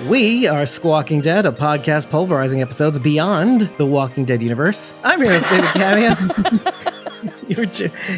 We are Squawking Dead, a podcast pulverizing episodes beyond the Walking Dead universe. I'm your host, David Cameo.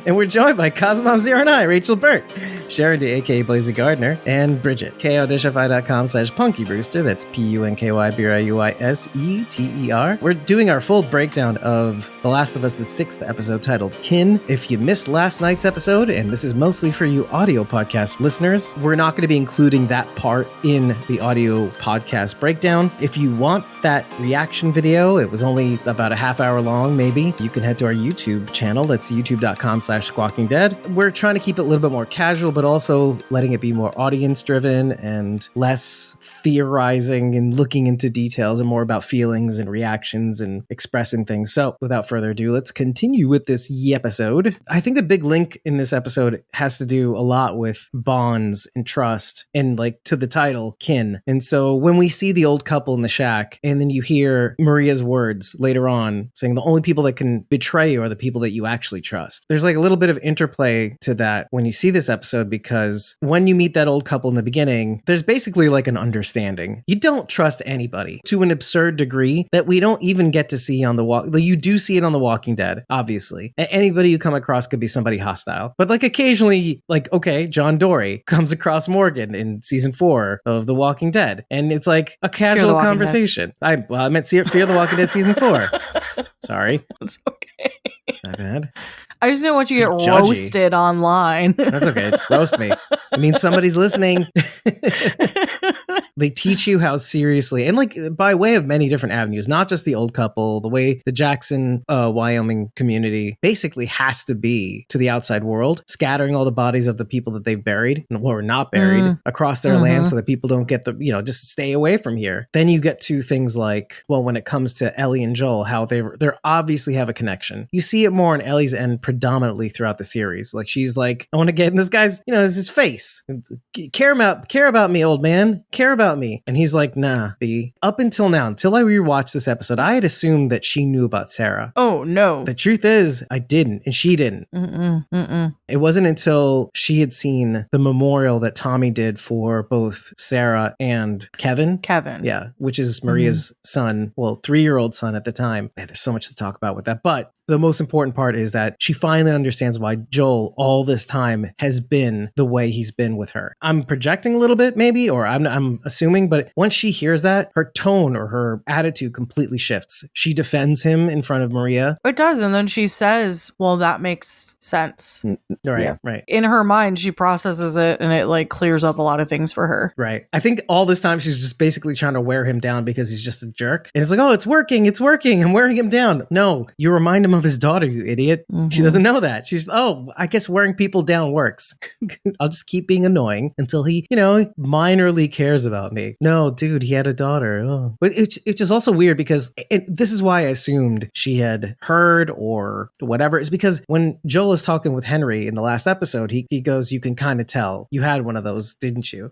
And we're joined by Cosmom09, Rachel Burt, Sharon D, aka Blazy Gardner, and Bridget, ko-fi.com/punkybrewster. That's PUNKYBRUISETER. We're doing our full breakdown of The Last of Us' 6th episode titled Kin. If you missed last night's episode, and this is mostly for you audio podcast listeners, we're not going to be including that part in the audio podcast breakdown. If you want that reaction video, it was only about a half hour long, maybe. You can head to our YouTube channel. That's youtube.com/squawkingdead. We're trying to keep it a little bit more casual, but also letting it be more audience driven and less theorizing and looking into details and more about feelings and reactions and expressing things. So without further ado, let's continue with this episode. I think the big link in this episode has to do a lot with bonds and trust and like to the title, kin. And so when we see the old couple in the shack and then you hear Maria's words later on saying the only people that can betray you are the people that you actually trust. There's like a little bit of interplay to that when you see this episode, because when you meet that old couple in the beginning, there's basically like an understanding. You don't trust anybody to an absurd degree that we don't even get to see on the walk. You do see it on The Walking Dead, obviously. Anybody you come across could be somebody hostile. But like occasionally, like, okay, John Dory comes across Morgan in season 4 of The Walking Dead. And it's like a casual conversation. I meant Fear the Walking Dead season 4. Sorry. It's okay. My bad. I just don't want you to get roasted online. That's okay. Roast me. It means somebody's listening. They teach you how seriously, and like by way of many different avenues, not just the old couple, the way the Jackson, Wyoming community basically has to be to the outside world, scattering all the bodies of the people that they've buried or not buried across their land so that people don't get just stay away from here. Then you get to things like, well, when it comes to Ellie and Joel, how they're obviously have a connection. You see it more on Ellie's end predominantly throughout the series. Like she's like, I want to get in this guy's, this is his face. Care about me, old man. Care about me. And he's like, nah, B. Up until now, until I rewatched this episode, I had assumed that she knew about Sarah. Oh, no. The truth is, I didn't, and she didn't. It wasn't until she had seen the memorial that Tommy did for both Sarah and Kevin. Yeah, which is Maria's son, well, 3-year-old son at the time. Man, there's so much to talk about with that. But the most important part is that she finally understands why Joel all this time has been the way he's been with her. I'm projecting a little bit, maybe, or I'm assuming, but once she hears that, her tone or her attitude completely shifts. She defends him in front of Maria. It does, and then she says, well, that makes sense. Right. In her mind, she processes it, and it like clears up a lot of things for her. Right. I think all this time she's just basically trying to wear him down because he's just a jerk. And it's like, oh, it's working. I'm wearing him down. No, you remind him of his daughter, you idiot. She doesn't know that. She's, I guess wearing people down works. I'll just keep being annoying until he, minorly cares about me. No, dude, he had a daughter. Oh. But it's just also weird because this is why I assumed she had heard or whatever. Is because when Joel is talking with Henry in the last episode, he goes, you can kind of tell you had one of those, didn't you?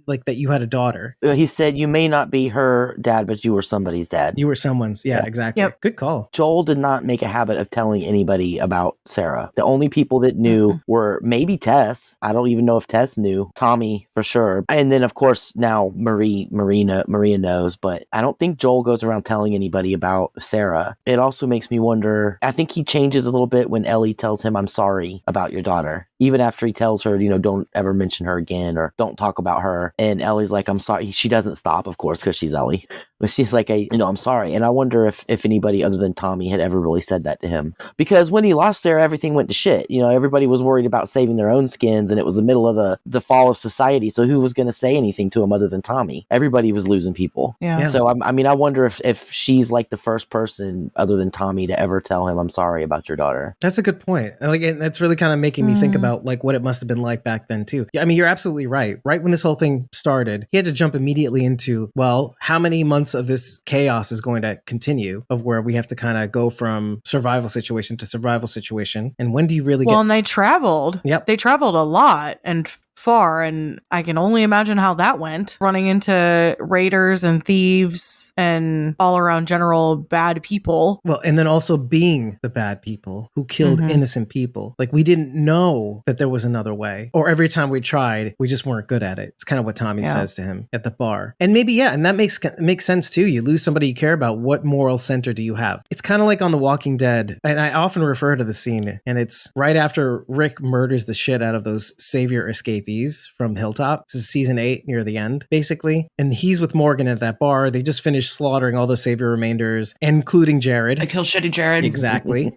Like that you had a daughter. He said, you may not be her dad, but you were somebody's dad. You were someone's. Yeah. Exactly. Yep. Good call. Joel did not make a habit of telling anybody about Sarah. The only people that knew were maybe Tess. I don't even know if Tess knew. Tommy for sure. And then of course now Maria knows, but I don't think Joel goes around telling anybody about Sarah. It also makes me wonder, I think he changes a little bit when Ellie tells him, I'm sorry about your daughter. Even after he tells her, don't ever mention her again or don't talk about her. And Ellie's like, I'm sorry. She doesn't stop, of course, because she's Ellie. But she's like, I'm sorry. And I wonder if anybody other than Tommy had ever really said that to him. Because when he lost Sarah, everything went to shit. Everybody was worried about saving their own skins, and it was the middle of the fall of society. So who was going to say anything to him other than Tommy? Everybody was losing people. Yeah. So, I wonder if she's like the first person other than Tommy to ever tell him, I'm sorry about your daughter. That's a good point. And that's really kind of making me think about like what it must have been like back then too. I mean, you're absolutely right. Right when this whole thing started, he had to jump immediately into, well, how many months of this chaos is going to continue, of where we have to kind of go from survival situation to survival situation. And when do you really and they traveled. Yep. They traveled a lot. And far, and I can only imagine how that went. Running into raiders and thieves and all around general bad people. Well, and then also being the bad people who killed innocent people. Like, we didn't know that there was another way. Or every time we tried, we just weren't good at it. It's kind of what Tommy says to him at the bar. And maybe, and that makes sense too. You lose somebody you care about. What moral center do you have? It's kind of like on The Walking Dead. And I often refer to the scene, and it's right after Rick murders the shit out of those savior escapees from Hilltop. This is season 8, near the end, basically. And he's with Morgan at that bar. They just finished slaughtering all the savior remainders, including Jared. I kill shitty Jared. Exactly.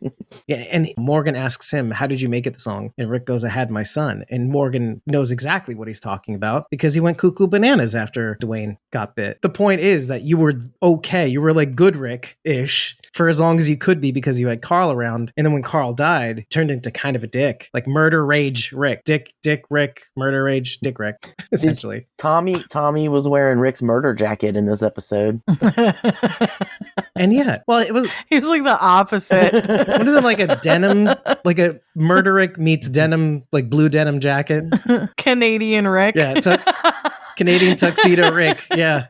Yeah, and Morgan asks him, how did you make it the song? And Rick goes, I had my son. And Morgan knows exactly what he's talking about because he went cuckoo bananas after Dwayne got bit. The point is that you were okay. You were like good Rick-ish for as long as you could be because you had Carl around. And then when Carl died, turned into kind of a dick. Like murder rage Rick. Dick Rick. Murder rage Dick Rick, essentially. Tommy was wearing Rick's murder jacket in this episode. And yeah, well, he was like the opposite. What is it, like a denim, like a murder Rick meets denim, like blue denim jacket? Canadian Rick. Yeah, Canadian tuxedo Rick. Yeah.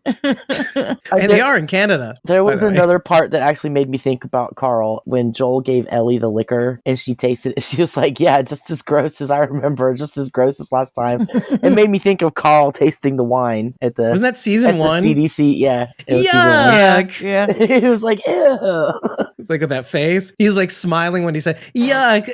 And they are in Canada. There was another part that actually made me think about Carl when Joel gave Ellie the liquor and she tasted it. She was like, yeah, just as gross as I remember, just as gross as last time. It made me think of Carl tasting the wine at the... Wasn't that season 1? CDC, yeah. Yuck! Yeah. It was like, ew. Look at that face. He's like smiling when he said, yuck.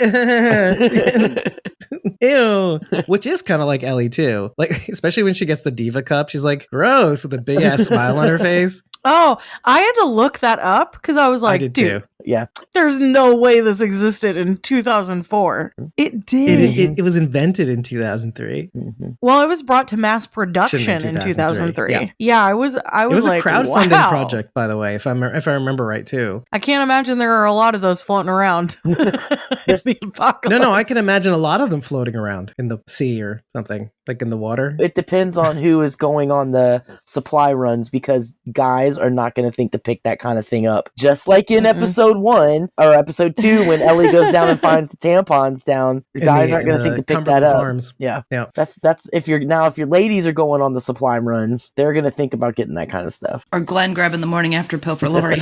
Ew. Which is kind of like Ellie too. Like, especially when she gets the diva cup, she's like, gross, with a big ass smile on her face. Oh, I had to look that up because I was like, I did dude, too. Yeah. There's no way this existed in 2004. It did. It was invented in 2003. Mm-hmm. Well, it was brought to mass production in 2003. Yeah, I was it was like, a crowdfunding wow. project, by the way, if I remember right too. I can't imagine there are a lot of those floating around. There's the apocalypse. No, I can imagine a lot of them floating around in the sea or something, like in the water. It depends on who is going on the supply runs because guys are not going to think to pick that kind of thing up. Just like in episode 1 or episode 2 when Ellie goes down and finds the tampons down, guys aren't going to think to pick that up. Farms. Yeah. That's if your ladies are going on the supply runs, they're going to think about getting that kind of stuff. Or Glenn grabbing the morning after pill for Lori.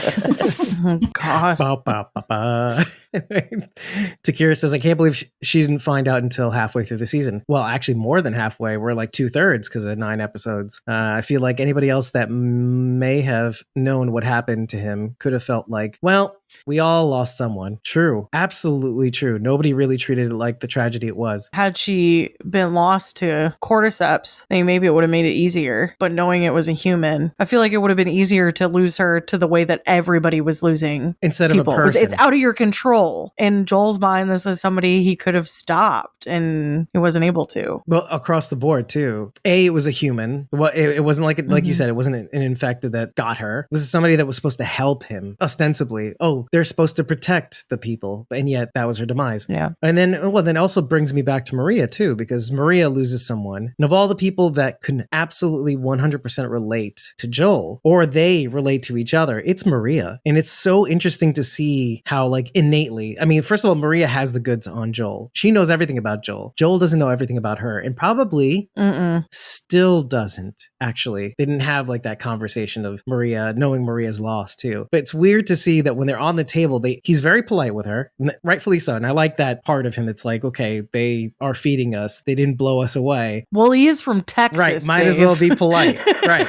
Oh, God. Takira says, I can't believe she didn't find out until halfway through the season. Well, actually more than halfway. We're like 2/3 because of 9 episodes. I feel like anybody else that may have known what happened to him could have felt like, well, we all lost someone. True. Absolutely true. Nobody really treated it like the tragedy it was. Had she been lost to cordyceps, then maybe it would have made it easier. But knowing it was a human, I feel like it would have been easier to lose her to the way that everybody was losing instead people. of a person. It's out of your control. In Joel's mind, this is somebody he could have stopped and he wasn't able to. Well, across the board too. It was a human. Well, it wasn't like you said, it wasn't an infected that got her. It was somebody that was supposed to help him, ostensibly. Oh, they're supposed to protect the people, and yet that was her demise. Yeah. And then also brings me back to Maria too, because Maria loses someone. And of all the people that can absolutely 100% relate to Joel, or they relate to each other, it's Maria. And it's so interesting to see how, like, innately, I mean, first of all, Maria has the goods on Joel. She knows everything about Joel. Joel doesn't know everything about her, and probably still doesn't, actually. They didn't have like that conversation of Maria knowing Maria's loss too. But it's weird to see that when they're on the table, he's very polite with her, rightfully so. And I like that part of him. It's like, okay, they are feeding us. They didn't blow us away. Well, he is from Texas, right? Might Dave. as well be polite, right?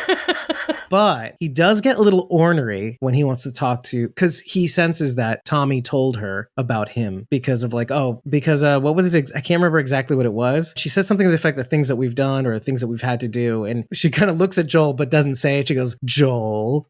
But he does get a little ornery when he wants to talk to, because he senses that Tommy told her about him because of like, what was it? I can't remember exactly what it was. She said something to the effect that things that we've done or things that we've had to do. And she kind of looks at Joel, but doesn't say it. She goes, Joel.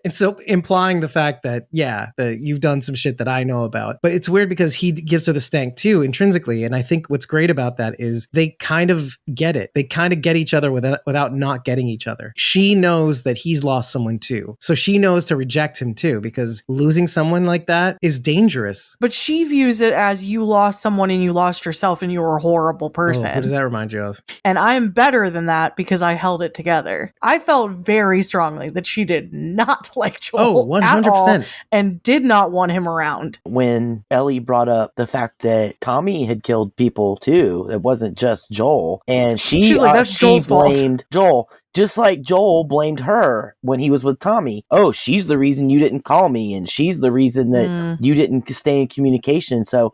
And so implying the fact that, that you've done some shit that I know about. But it's weird because he gives her the stank too, intrinsically. And I think what's great about that is they kind of get it. They kind of get each other without not getting each other. She knows that he's lost someone too. So she knows to reject him too, because losing someone like that is dangerous. But she views it as you lost someone and you lost yourself and you were a horrible person. Oh, what does that remind you of? And I'm better than that because I held it together. I felt very strongly that she did not like Joel at all 100%. and did not want him around. When Ellie brought up the fact that Tommy had killed people too, it wasn't just Joel, and she's like, that's Joel's fault. blamed Joel, just like Joel blamed her when he was with Tommy. Oh, she's the reason you didn't call me, and she's the reason that you didn't stay in communication. So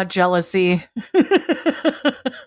jealousy.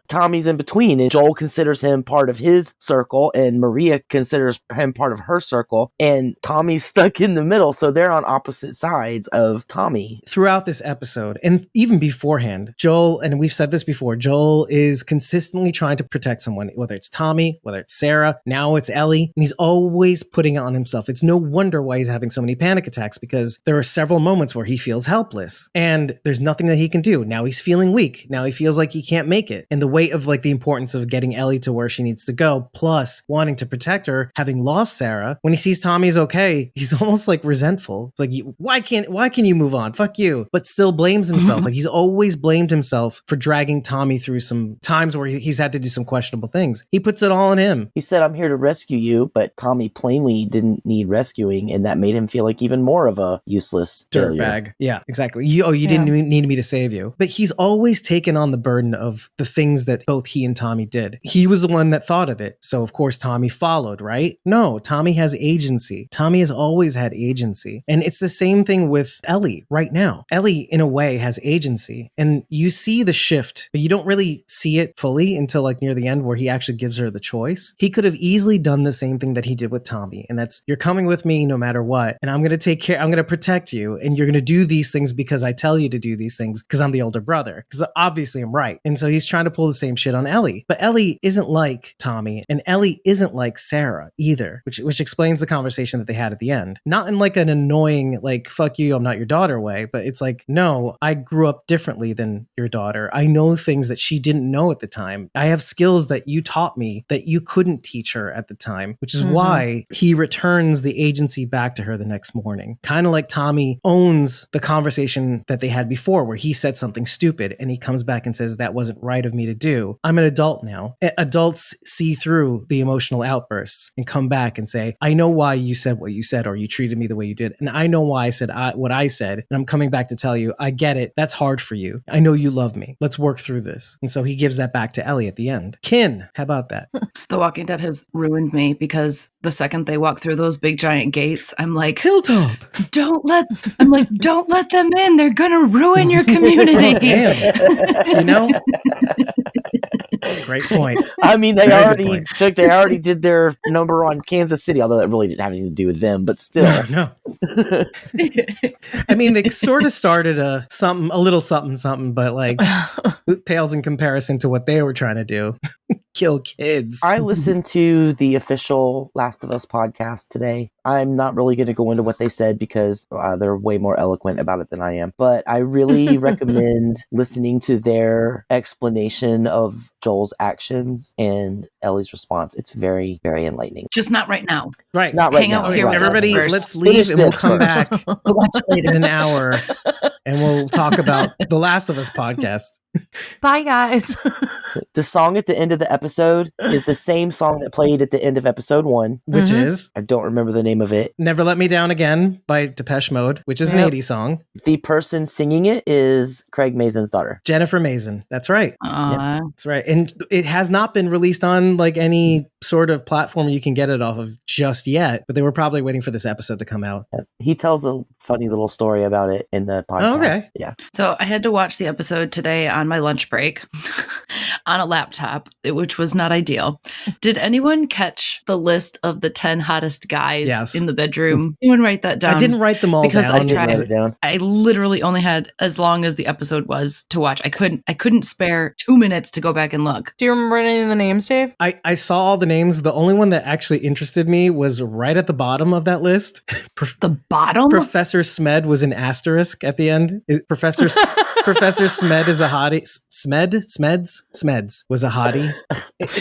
Tommy's in between, and Joel considers him part of his circle, and Maria considers him part of her circle, and Tommy's stuck in the middle, so they're on opposite sides of Tommy. Throughout this episode, and even beforehand, Joel, and we've said this before, Joel is consistently trying to protect someone, whether it's Tommy, whether it's Sarah, now it's Ellie, and he's always putting it on himself. It's no wonder why he's having so many panic attacks, because there are several moments where he feels helpless, and there's nothing that he can do. Now he's feeling weak. Now he feels like he can't make it. And the weight of like the importance of getting Ellie to where she needs to go, plus wanting to protect her, having lost Sarah, when he sees Tommy's okay, he's almost like resentful. It's like, why can you move on? Fuck you. But still blames himself. Like he's always blamed himself for dragging Tommy through some times where he's had to do some questionable things. He puts it all on him. He said, I'm here to rescue you, but Tommy plainly didn't need rescuing, and that made him feel like even more of a useless dirtbag. Yeah, exactly. You didn't need me to save you. But he's always taken on the burden of the things that both he and Tommy did. He was the one that thought of it. So of course Tommy followed, right? No, Tommy has agency. Tommy has always had agency. And it's the same thing with Ellie right now. Ellie, in a way, has agency. And you see the shift, but you don't really see it fully until like near the end where he actually gives her the choice. He could have easily done the same thing that he did with Tommy. And that's, you're coming with me no matter what. And I'm going to take care, I'm going to protect you. And you're going to do these things because I tell you to do these things because I'm the older brother. Because obviously I'm right. And so he's trying to pull the same shit on Ellie. But Ellie isn't like Tommy, and Ellie isn't like Sarah either, which explains the conversation that they had at the end. Not in like an annoying, like, fuck you, I'm not your daughter way, but it's like, no, I grew up differently than your daughter. I know things that she didn't know at the time. I have skills that you taught me that you couldn't teach her at the time, which is why he returns the agency back to her the next morning. Kind of like Tommy owns the conversation that they had before where he said something stupid and he comes back and says, that wasn't right of me to do. I'm an adult now. Adults see through the emotional outbursts and come back and say, I know why you said what you said or you treated me the way you did. And I know why I said what I said. And I'm coming back to tell you, I get it. That's hard for you. I know you love me. Let's work through this. And so he gives that back to Ellie at the end. Kin, how about that? The Walking Dead has ruined me because the second they walk through those big giant gates, I'm like, Hilltop. Don't let them in. They're going to ruin your community. Damn. You know? Great point. I mean, they already did their number on Kansas City, although that really didn't have anything to do with them, but still. No. I mean, they sort of started a little something, but like it pales in comparison to what they were trying to do. Kill kids. I listened to the official Last of Us podcast today. I'm not really going to go into what they said because they're way more eloquent about it than I am. But I really recommend listening to their explanation of Joel's actions and Ellie's response. It's very, very enlightening. Just not right now. Right. Not right Hang now. out here. Right. Everybody, first. let's leave and we'll come back We'll watch it later. in an hour and we'll talk about the Last of Us podcast. Bye, guys. The song at the end of the episode is the same song that played at the end of episode 1. Which is? I don't remember the name of it. Never Let Me Down Again by Depeche Mode, which is an 80s song. The person singing it is Craig Mazin's daughter. Jennifer Mazin. That's right. Yep. That's right. And it has not been released on like any sort of platform you can get it off of just yet, but they were probably waiting for this episode to come out. He tells a funny little story about it in the podcast. Oh, okay. Yeah. So I had to watch the episode today on my lunch break on a laptop, which was not ideal. Did anyone catch the list of the 10 hottest guys in the bedroom? Anyone write that down? I didn't write them all because down. I Write it tried. down. I literally only had as long as the episode was to watch. I couldn't spare 2 minutes to go back and look. Do you remember any of the names, Dave? I saw all the names. The only one that actually interested me was right at the bottom of that list. The bottom? Professor Smed was an asterisk at the end. Professor Professor Smed is a hottie. Smeds was a hottie.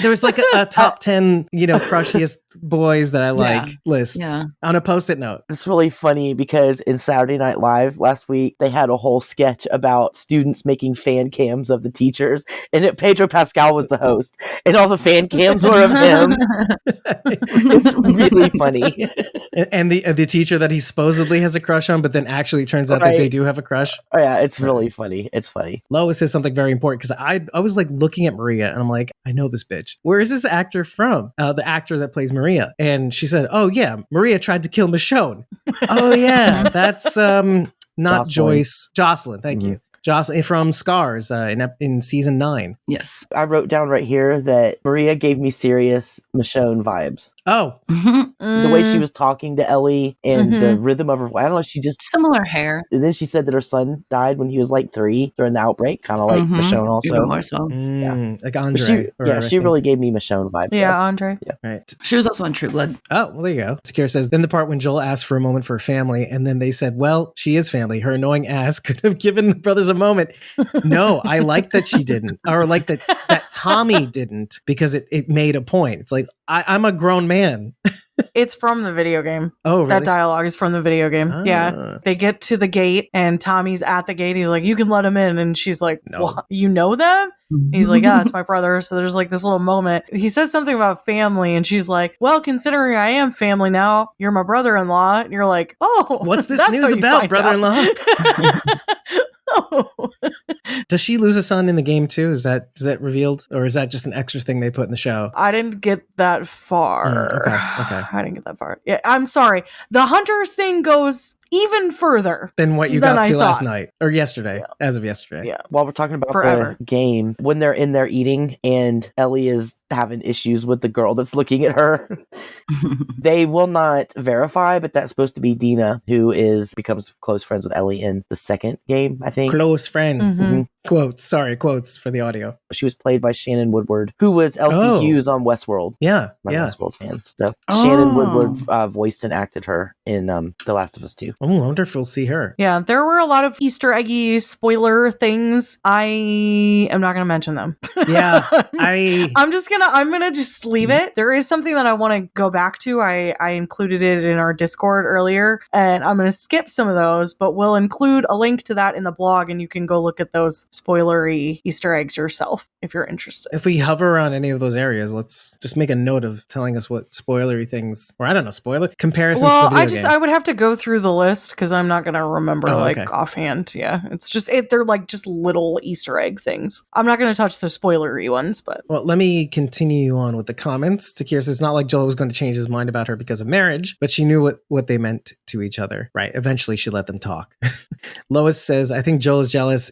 There was like a top 10, crushiest boys that I like list on a Post-it note. It's really funny because in Saturday Night Live last week, they had a whole sketch about students making fan cams of the teachers, and Pedro Pascal was the host, and all the fan cams were of him. It's really funny. And the teacher that he supposedly has a crush on, but then actually turns out that they do have a crush. Oh yeah, it's really funny. It's funny. Lois says something very important because I was like looking at Maria and I'm like, I know this bitch. Where is this actor from? The actor that plays Maria. And she said, oh yeah, Maria tried to kill Michonne. Oh yeah, that's not Jocelyn. Joyce. Jocelyn, thank you. Jocelyn from Scars in season 9. Yes. I wrote down right here that Maria gave me serious Michonne vibes. Oh. The way she was talking to Ellie and the rhythm of her voice. I don't know, she just... Similar hair. And then she said that her son died when he was like 3 during the outbreak, kind of like Michonne also. Even more so. Like Andre. She really gave me Michonne vibes. Yeah, Andre. Yeah. Right. She was also on True Blood. Oh, well, there you go. Sakira says, then the part when Joel asked for a moment for her family, and then they said, well, she is family. Her annoying ass could have given the brothers a moment. No, I like that she didn't. Or like that Tommy didn't, because it made a point. It's like, I'm a grown man. It's from the video game. Oh, really? That dialogue is from the video game. Ah. Yeah. They get to the gate and Tommy's at the gate. He's like, you can let him in. And she's like, No. what? You know them? He's like, yeah, it's my brother. So there's like this little moment. He says something about family and she's like, well, considering I am family now, you're my brother-in-law. And you're like, oh. What's this that's news how you about, find brother-in-law? out. Oh. Does she lose a son in the game too? Is that revealed? Or is that just an extra thing they put in the show? I didn't get that far. Okay. I didn't get that far. Yeah, I'm sorry. The Hunters thing goes even further Than what you than got I to last thought. night. Or yesterday. As of yesterday. Yeah. While we're talking about Forever. the game, when they're in there eating and Ellie is having issues with the girl that's looking at her, they will not verify, but that's supposed to be Dina, who becomes close friends with Ellie in the second game, I think. Close friends. Mhm. Quotes for the audio. She was played by Shannon Woodward, who was Elsie Hughes on Westworld. Yeah. My Yeah. Westworld fans. So Shannon Woodward voiced and acted her in The Last of Us 2. Oh, I wonder if we'll see her. Yeah, there were a lot of Easter eggy spoiler things. I am not going to mention them. Yeah. I'm going to just leave it. There is something that I want to go back to. I included it in our Discord earlier, and I'm going to skip some of those, but we'll include a link to that in the blog, and you can go look at those spoilery Easter eggs yourself if you're interested. If we hover around any of those areas, let's just make a note of telling us what spoilery things, or I don't know, spoiler comparisons to the video game. I would have to go through the list because I'm not going to remember offhand. Yeah, it's just they're like just little Easter egg things. I'm not going to touch the spoilery ones, but Well, let me continue on with the comments. Takira says, it's not like Joel was going to change his mind about her because of marriage, but she knew what they meant to each other. Right. Eventually she let them talk. Lois says, I think Joel is jealous.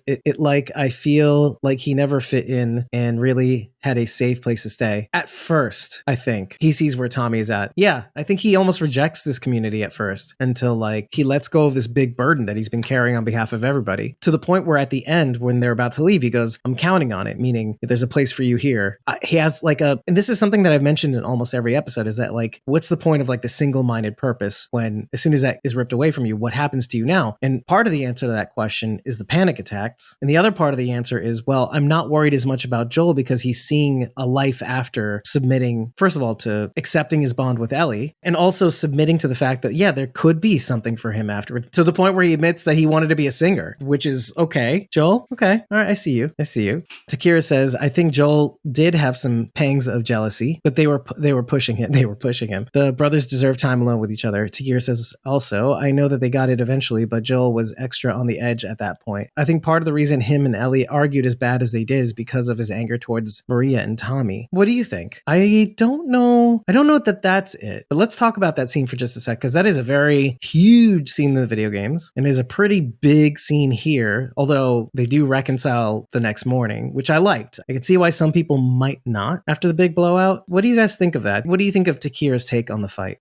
I feel like he never fit in and really had a safe place to stay. At first, I think he sees where Tommy is at. Yeah, I think he almost rejects this community at first until he lets go of this big burden that he's been carrying on behalf of everybody, to the point where at the end, when they're about to leave, he goes, I'm counting on it, meaning there's a place for you here. He has and this is something that I've mentioned in almost every episode, is that what's the point of the single-minded purpose when as soon as that is ripped away from you, what happens to you now? And part of the answer to that question is the panic attacks. And the other part of the answer is, well, I'm not worried as much about Joel because he's seeing a life after submitting, first of all, to accepting his bond with Ellie, and also submitting to the fact that, yeah, there could be something for him afterwards, to the point where he admits that he wanted to be a singer, which is okay. Joel, okay. All right, I see you. Takira says, I think Joel did have some pangs of jealousy, but they were pushing him. The brothers deserve time alone with each other. Takira says, also, I know that they got it eventually, but Joel was extra on the edge at that point. I think part of the reason him and Ellie argued as bad as they did is because of his anger towards Maria and Tommy. What do you think? I don't know that that's it. But let's talk about that scene for just a sec, because that is a very huge scene in the video games and is a pretty big scene here, although they do reconcile the next morning, which I liked. I could see why some people might not after the big blowout. What do you guys think of that? What do you think of Takira's take on the fight?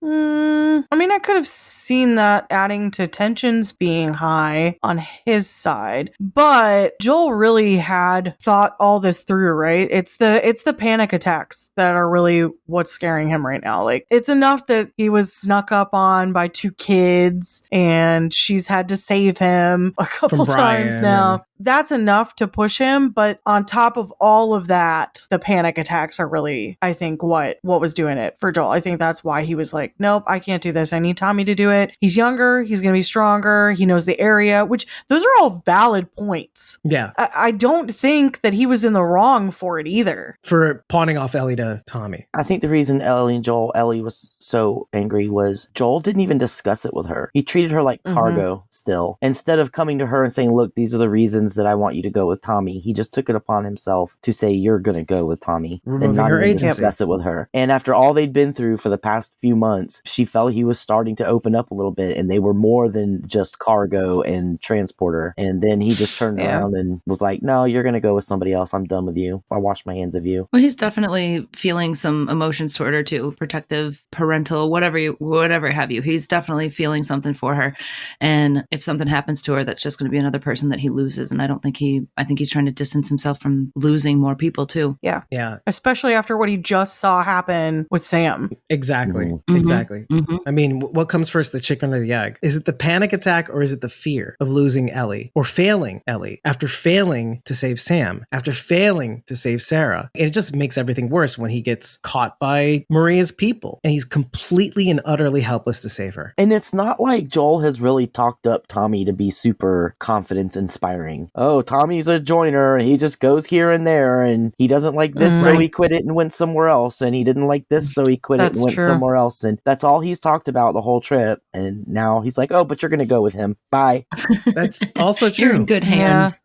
I mean, I could have seen that adding to tensions being high on his side, but Joel really had thought all this through, right? It's the panic attacks that are really what's scaring him right now. Like, it's enough that he was snuck up on by 2 kids and she's had to save him a couple times now. That's enough to push him, but on top of all of that, the panic attacks are really, I think, what was doing it for Joel. I think that's why he was like, nope, I can't do this. I need Tommy to do it. He's younger. He's going to be stronger. He knows the area, which those are all valid points. Yeah. I don't think that he was in the wrong for it either. For pawning off Ellie to Tommy. I think the reason Ellie was so angry was Joel didn't even discuss it with her. He treated her like cargo still. Instead of coming to her and saying, look, these are the reasons that I want you to go with Tommy, he just took it upon himself to say, you're going to go with Tommy. Removing and not her even agency. discuss it with her. And after all they'd been through for the past few months, she felt he was starting to open up a little bit, and they were more than just cargo and transporter. And then he just turned around and was like, no, you're going to go with somebody else. I'm done with you. I wash my hands of you. Well, he's definitely feeling some emotions toward her too, protective, parental, whatever have you. He's definitely feeling something for her. And if something happens to her, that's just going to be another person that he loses. And I think he's trying to distance himself from losing more people too. Yeah. Yeah. Especially after what he just saw happen with Sam. Exactly. Mm-hmm. Exactly. Mm-hmm. I mean, what comes first, the chicken or the egg? Is it the panic attack or is it the fear of losing Ellie or failing Ellie after failing to save Sam, after failing to save Sarah? It just makes everything worse when he gets caught by Maria's people and he's completely and utterly helpless to save her. And it's not like Joel has really talked up Tommy to be super confidence inspiring. Oh, Tommy's a joiner and he just goes here and there and he doesn't like this, so he quit it and went somewhere else, and he didn't like this, so he quit it and went somewhere else, and that's all he's talked about the whole trip. And now he's like, oh, but you're gonna go with him, bye. That's also true. You're in good hands.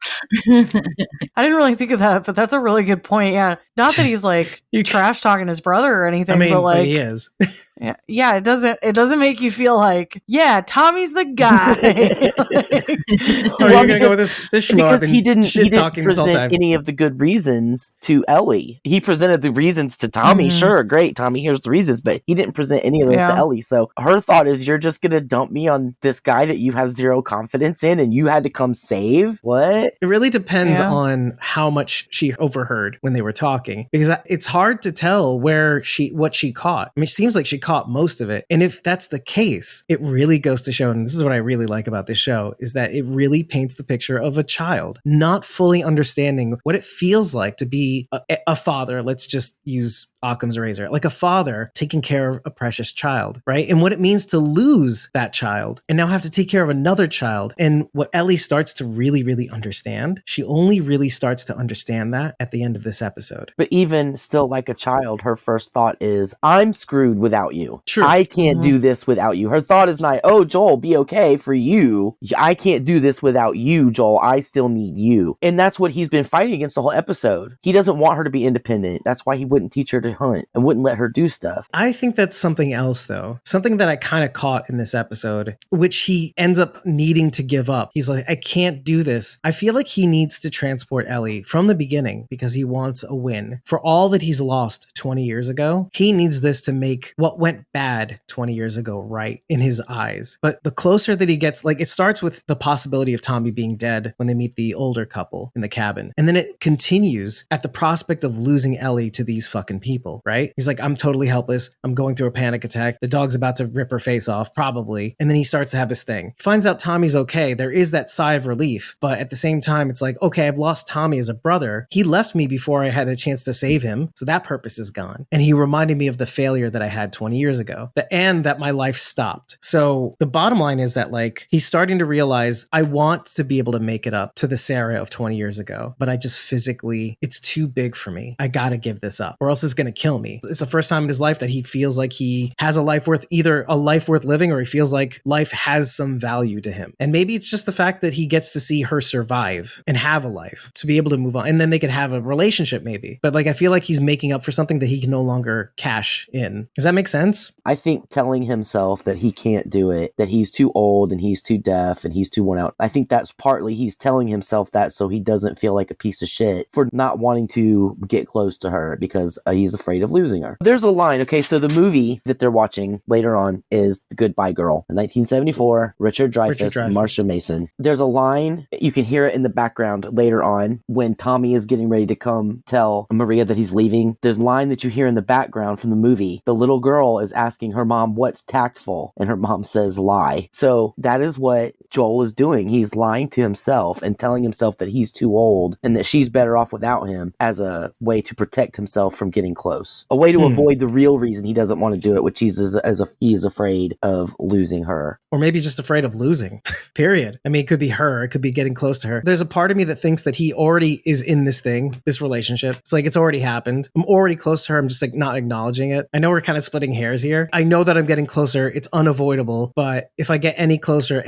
I didn't really think of that, but that's a really good point. Yeah, not that he's like trash talking his brother or anything, but like he is. yeah, it doesn't make you feel like, yeah, Tommy's the guy. You're gonna go with this schmuck because he didn't talking this whole time. present any of the good reasons to Ellie. He presented the reasons to Tommy. Sure, great, Tommy, here's the reasons, but he didn't present any of those to Ellie. So her thought is, you're just gonna dump me on this guy that you have zero confidence in and you had to come save? What? It really depends on how much she overheard when they were talking, because it's hard to tell what she caught. I mean, it seems like she caught most of it. And if that's the case, it really goes to show, and this is what I really like about this show, is that it really paints the picture of a child not fully understanding what it feels like to be a father. Let's just use Occam's razor, like a father taking care of a precious child, right? And what it means to lose that child and now have to take care of another child. And what Ellie starts to really, really understand, she only really starts to understand that at the end of this episode. But even still, like a child, her first thought is, I'm screwed without you. True. I can't do this without you. Her thought is not, oh, Joel, be okay for you. I can't do this without you, Joel. I still need you. And that's what he's been fighting against the whole episode. He doesn't want her to be independent. That's why he wouldn't teach her to hunt and wouldn't let her do stuff. I think that's something else, though. Something that I kind of caught in this episode, which he ends up needing to give up. He's like, I can't do this. I feel like he needs to transport Ellie from the beginning because he wants a win. For all that he's lost 20 years ago, he needs this to make what went bad 20 years ago right in his eyes. But the closer that he gets, like, it starts with the possibility of Tommy being dead when they meet the older couple in the cabin. And then it continues at the prospect of losing Ellie to these fucking people, right? He's like, I'm totally helpless. I'm going through a panic attack. The dog's about to rip her face off, probably. And then he starts to have this thing. He finds out Tommy's okay. There is that sigh of relief. But at the same time, it's like, okay, I've lost Tommy as a brother. He left me before I had a chance to save him. So that purpose is gone. And he reminded me of the failure that I had 20 years ago, and that my life stopped. So the bottom line is that, like, he's starting to realize, I want to be able to make it up to the Sarah of 20 years ago, but I just physically, it's too big for me. I gotta give this up or else it's gonna kill me. It's the first time in his life that he feels like he has a life worth living, or he feels like life has some value to him. And maybe it's just the fact that he gets to see her survive and have a life to be able to move on. And then they could have a relationship maybe. But like, I feel like he's making up for something that he can no longer cash in. Does that make sense? I think telling himself that he can't do it, that he's too old and he's too deaf and he's too worn out, I think that's partly he's telling himself that so he doesn't feel like a piece of shit for not wanting to get close to her, because he's a afraid of losing her. There's a line. Okay, so the movie that they're watching later on is The Goodbye Girl. In 1974, Richard Dreyfuss, Marsha Mason. There's a line, you can hear it in the background later on when Tommy is getting ready to come tell Maria that he's leaving. There's a line that you hear in the background from the movie. The little girl is asking her mom what's tactful, and her mom says lie. So that is what Joel is doing. He's lying to himself and telling himself that he's too old and that she's better off without him as a way to protect himself from getting close. A way to avoid the real reason he doesn't want to do it, which he is afraid of losing her. Or maybe just afraid of losing, period. I mean, it could be her. It could be getting close to her. There's a part of me that thinks that he already is in this thing, this relationship. It's like, it's already happened. I'm already close to her. I'm just like not acknowledging it. I know we're kind of splitting hairs here. I know that I'm getting closer. It's unavoidable. But if I get any closer,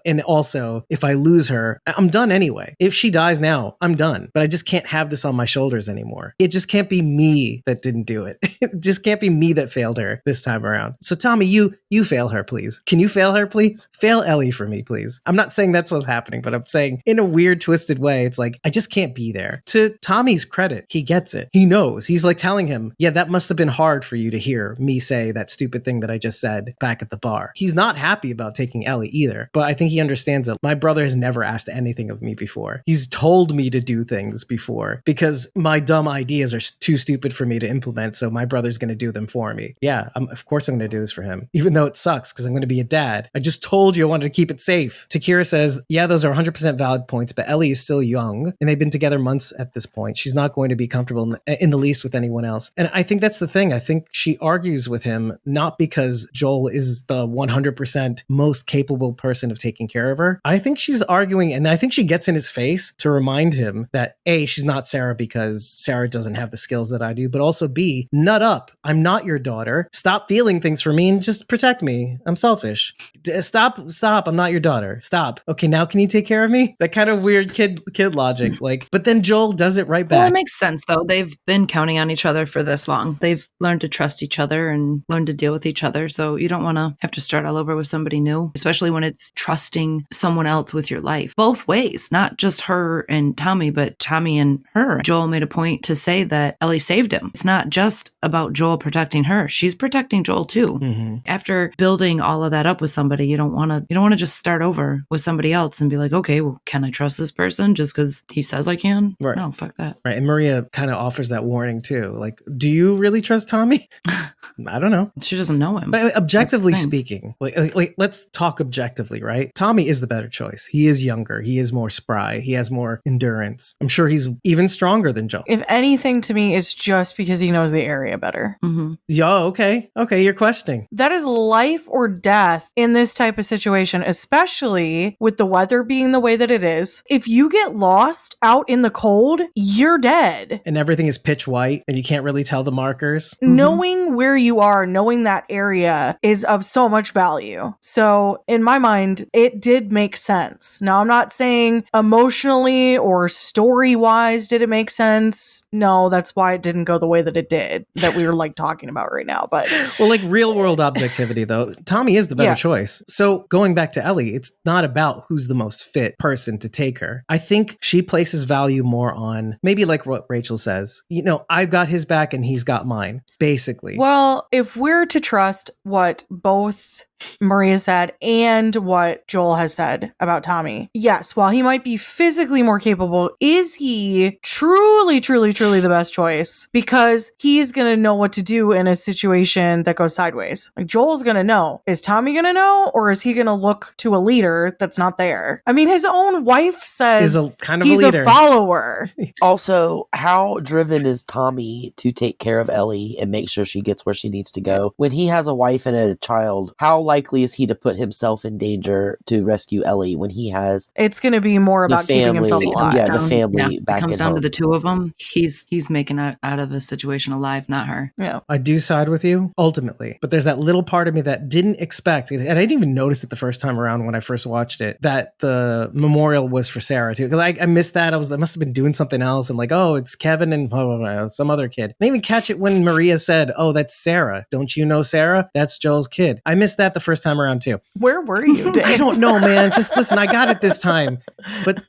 and also if I lose her, I'm done anyway. If she dies now, I'm done. But I just can't have this on my shoulders anymore. It just can't be me that didn't do it. It just can't be me that failed her this time around. So Tommy, you fail her, please. Can you fail her, please? Fail Ellie for me, please. I'm not saying that's what's happening, but I'm saying in a weird, twisted way, it's like, I just can't be there. To Tommy's credit, he gets it. He knows. He's like telling him, yeah, that must have been hard for you to hear me say that stupid thing that I just said back at the bar. He's not happy about taking Ellie either, but I think he understands that my brother has never asked anything of me before. He's told me to do things before because my dumb ideas are too stupid for me to implement, so my brother's going to do them for me. Yeah, of course I'm going to do this for him, even though it sucks because I'm going to be a dad. I just told you I wanted to keep it safe. Takira says, yeah, those are 100% valid points, but Ellie is still young and they've been together months at this point. She's not going to be comfortable in the least with anyone else. And I think that's the thing. I think she argues with him not because Joel is the 100% most capable person of taking care of her. I think she's arguing, and I think she gets in his face to remind him that A, she's not Sarah because Sarah doesn't have the skills that I do, but also B, nut up. I'm not your daughter. Stop feeling things for me and just protect me. I'm selfish. Stop. I'm not your daughter. Stop. Okay, now can you take care of me? That kind of weird kid logic. But then Joel does it right back. Well, it makes sense though. They've been counting on each other for this long. They've learned to trust each other and learned to deal with each other. So you don't want to have to start all over with somebody new, especially when it's trusting someone else with your life. Both ways, not just her and Tommy, but Tommy and her. Joel made a point to say that Ellie saved him. It's not just about Joel protecting her. She's protecting Joel too. Mm-hmm. After building all of that up with somebody, you don't want to just start over with somebody else and be like, okay, well, can I trust this person just because he says I can? Right. No, fuck that. Right. And Maria kind of offers that warning too. Like, do you really trust Tommy? I don't know. She doesn't know him. But objectively speaking, like let's talk objectively, right? Tommy is the better choice. He is younger. He is more spry. He has more endurance. I'm sure he's even stronger than Joel. If anything, to me, it's just because he knows the area better. Mm-hmm. Yeah, okay. Okay, you're questioning. That is life or death in this type of situation, especially with the weather being the way that it is. If you get lost out in the cold, you're dead. And everything is pitch white and you can't really tell the markers. Mm-hmm. Knowing where you are, knowing that area is of so much value. So in my mind, it did make sense. Now, I'm not saying emotionally or story-wise did it make sense. No, that's why it didn't go the way that it did, that we were like talking about right now. But well, like real world objectivity though, Tommy is the better choice. So going back to Ellie, it's not about who's the most fit person to take her. I think she places value more on maybe like what Rachel says, I've got his back and he's got mine, basically. Well, if we're to trust what both Maria said and what Joel has said about Tommy, yes, while he might be physically more capable, is he truly the best choice? Because he's going to know what to do in a situation that goes sideways. Like Joel's going to know. Is Tommy going to know? Or is he going to look to a leader that's not there? I mean, his own wife says he's a follower. Also, how driven is Tommy to take care of Ellie and make sure she gets where she needs to go? When he has a wife and a child, how likely is he to put himself in danger to rescue Ellie when he has... It's going to be more about keeping himself alive. Yeah, the family back it comes down to the two of them. He's making it out of a situation alive, not her. Yeah. I do side with you, ultimately. But there's that little part of me that didn't expect, and I didn't even notice it the first time around when I first watched it, that the memorial was for Sarah too. Because I missed that. I must have been doing something else and like, oh, it's Kevin and some other kid. I didn't even catch it when Maria said, oh, that's Sarah. Don't you know Sarah? That's Joel's kid. I missed that the the first time around too. Where were you, Dave? I don't know, man. Just listen, I got it this time. But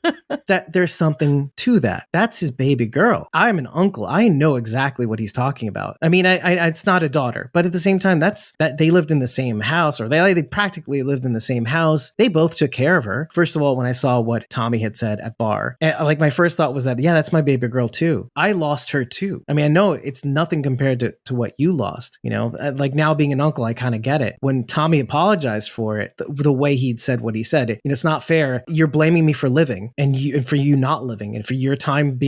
that there's something to that. That's his baby girl. I'm an uncle. I know exactly what he's talking about. I mean, I it's not a daughter, but at the same time, that they lived in the same house, or they practically lived in the same house. They both took care of her. First of all, when I saw what Tommy had said at bar, like my first thought was that, yeah, that's my baby girl too. I lost her too. I mean, I know it's nothing compared to what you lost, you know, like now being an uncle, I kind of get it. When Tommy apologized for it, the way he'd said what he said, you know, it's not fair. You're blaming me for living and for you not living, and for your time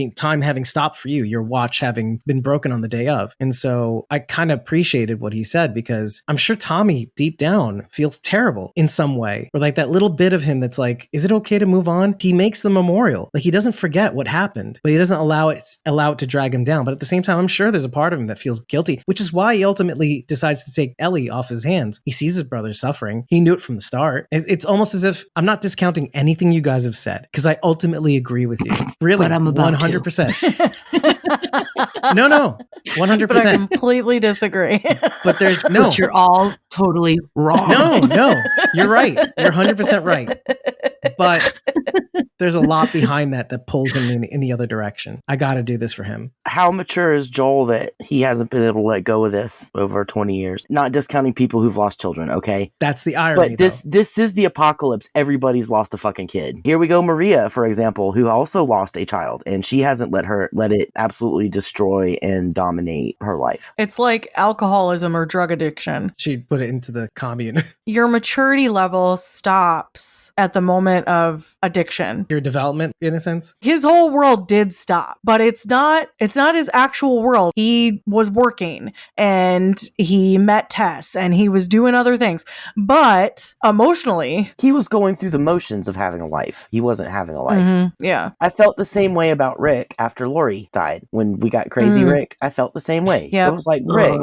having stopped for you, your watch having been broken on the day of. And so I kind of appreciated what he said, because I'm sure Tommy deep down feels terrible in some way, or like that little bit of him that's like, is it okay to move on? He makes the memorial. Like, he doesn't forget what happened, but he doesn't allow it to drag him down. But at the same time, I'm sure there's a part of him that feels guilty, which is why he ultimately decides to take Ellie off his hands. He sees his brother suffering. He knew it from the start. It's almost as if I'm not discounting anything you guys have said, because I ultimately agree with you. Really, but I'm about 100%. No, 100%. But I completely disagree. But there's no. But you're all totally wrong. No, you're right. You're 100% right. But there's a lot behind that pulls him in the other direction. I got to do this for him. How mature is Joel that he hasn't been able to let go of this over 20 years? Not discounting people who've lost children, okay? That's the irony. But this is the apocalypse. Everybody's lost a fucking kid. Here we go, Maria, for example, who also lost a child, and she hasn't let it absolutely destroy and dominate her life. It's like alcoholism or drug addiction. She put it into the commune. Your maturity level stops at the moment of addiction. Your development, in a sense. His whole world did stop, but it's not his actual world. He was working and he met Tess and he was doing other things, but emotionally he was going through the motions of having a life. He wasn't having a life. Mm-hmm. Yeah. I felt the same way about Rick after Lori died. When we got crazy Rick, I felt the same way. Yep. It was like, Rick,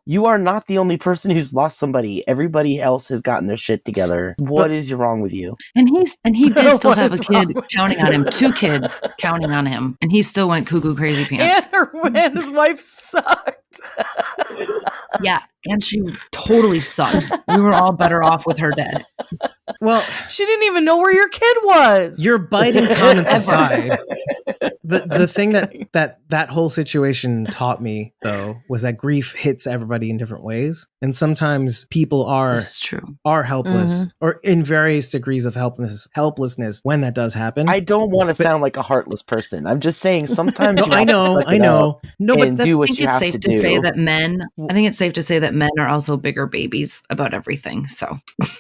you are not the only person who's lost somebody. Everybody else has gotten their shit together. What is wrong with you? And he did still have a kid counting on him, 2 kids counting on him, and he still went cuckoo crazy pants. And his wife sucked. Yeah, and she totally sucked. We were all better off with her dead. Well, she didn't even know where your kid was. Your biting comments aside, the thing that whole situation taught me, though, was that grief hits everybody in different ways, and sometimes people are helpless, or in various degrees of helplessness when that does happen. I don't want to sound like a heartless person. I'm just saying sometimes. I know. No, but do what you have to do. I think it's safe to say that men are also bigger babies about everything. So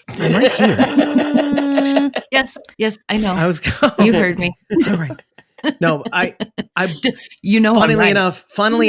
I'm right here. Yes, I know. You heard me. All right. No, funnily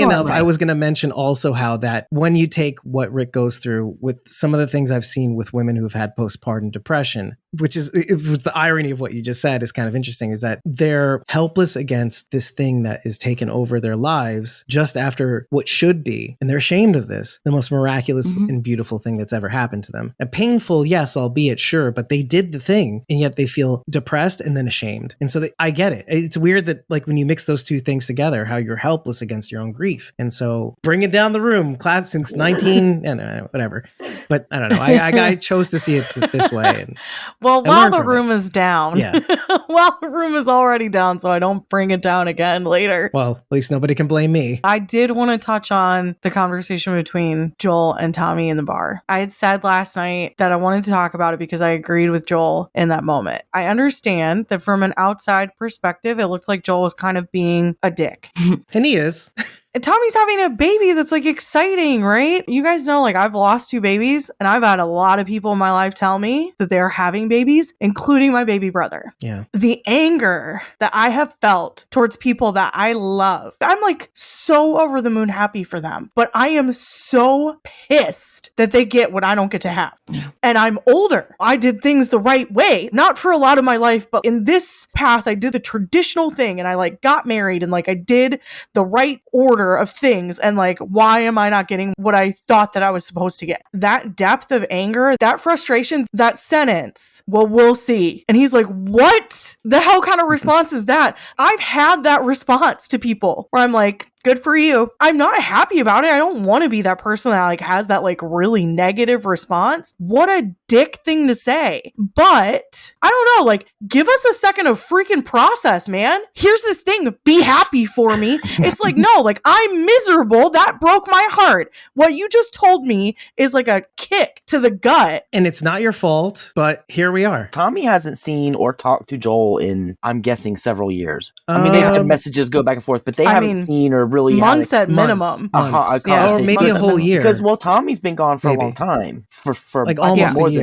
enough, I was going to mention also how that when you take what Rick goes through with some of the things I've seen with women who've had postpartum depression, which is the irony of what you just said is kind of interesting, is that they're helpless against this thing that is taken over their lives just after what should be, and they're ashamed of this, the most miraculous and beautiful thing that's ever happened to them. And painful, yes, albeit, sure, but they did the thing, and yet they feel depressed and then ashamed. And so I get it. It's weird that, like, when you mix those two things together, how you're helpless against your own grief. And so bring it down the room, class, since 19 and whatever. But I don't know. I chose to see it this way. And well, while the room is down. Yeah. While the room is already down, so I don't bring it down again later. Well, at least nobody can blame me. I did want to touch on the conversation between Joel and Tommy in the bar. I had said last night that I wanted to talk about it because I agreed with Joel in that moment. I understand that from an outside perspective, it looks like Joel was kind of being a dick. And he is. And Tommy's having a baby that's like exciting, right? You guys know, like, I've lost 2 babies and I've had a lot of people in my life tell me that they're having babies, including my baby brother. Yeah. The anger that I have felt towards people that I love, I'm like so over the moon happy for them, but I am so pissed that they get what I don't get to have. Yeah. And I'm older. I did things the right way, not for a lot of my life, but in this path, I did the traditional thing and I like got married and like I did the right order order of things and like, why am I not getting what I thought that I was supposed to get? That depth of anger, that frustration, that sentence, well, we'll see. And he's like, what the hell kind of response is that? I've had that response to people where I'm like, good for you. I'm not happy about it. I don't want to be that person that like has that like really negative response. What a dick thing to say. But I don't know, like, give us a second of freaking process, man. Here's this thing. Be happy for me. It's like, no, like, I'm miserable. That broke my heart. What you just told me is like a kick to the gut. And it's not your fault, but here we are. Tommy hasn't seen or talked to Joel in, I'm guessing, several years. I mean, they've had messages go back and forth, but they haven't seen or really months had at minimum. Months. Or maybe a whole year. Because, well, Tommy's been gone for a long time. For like almost a year.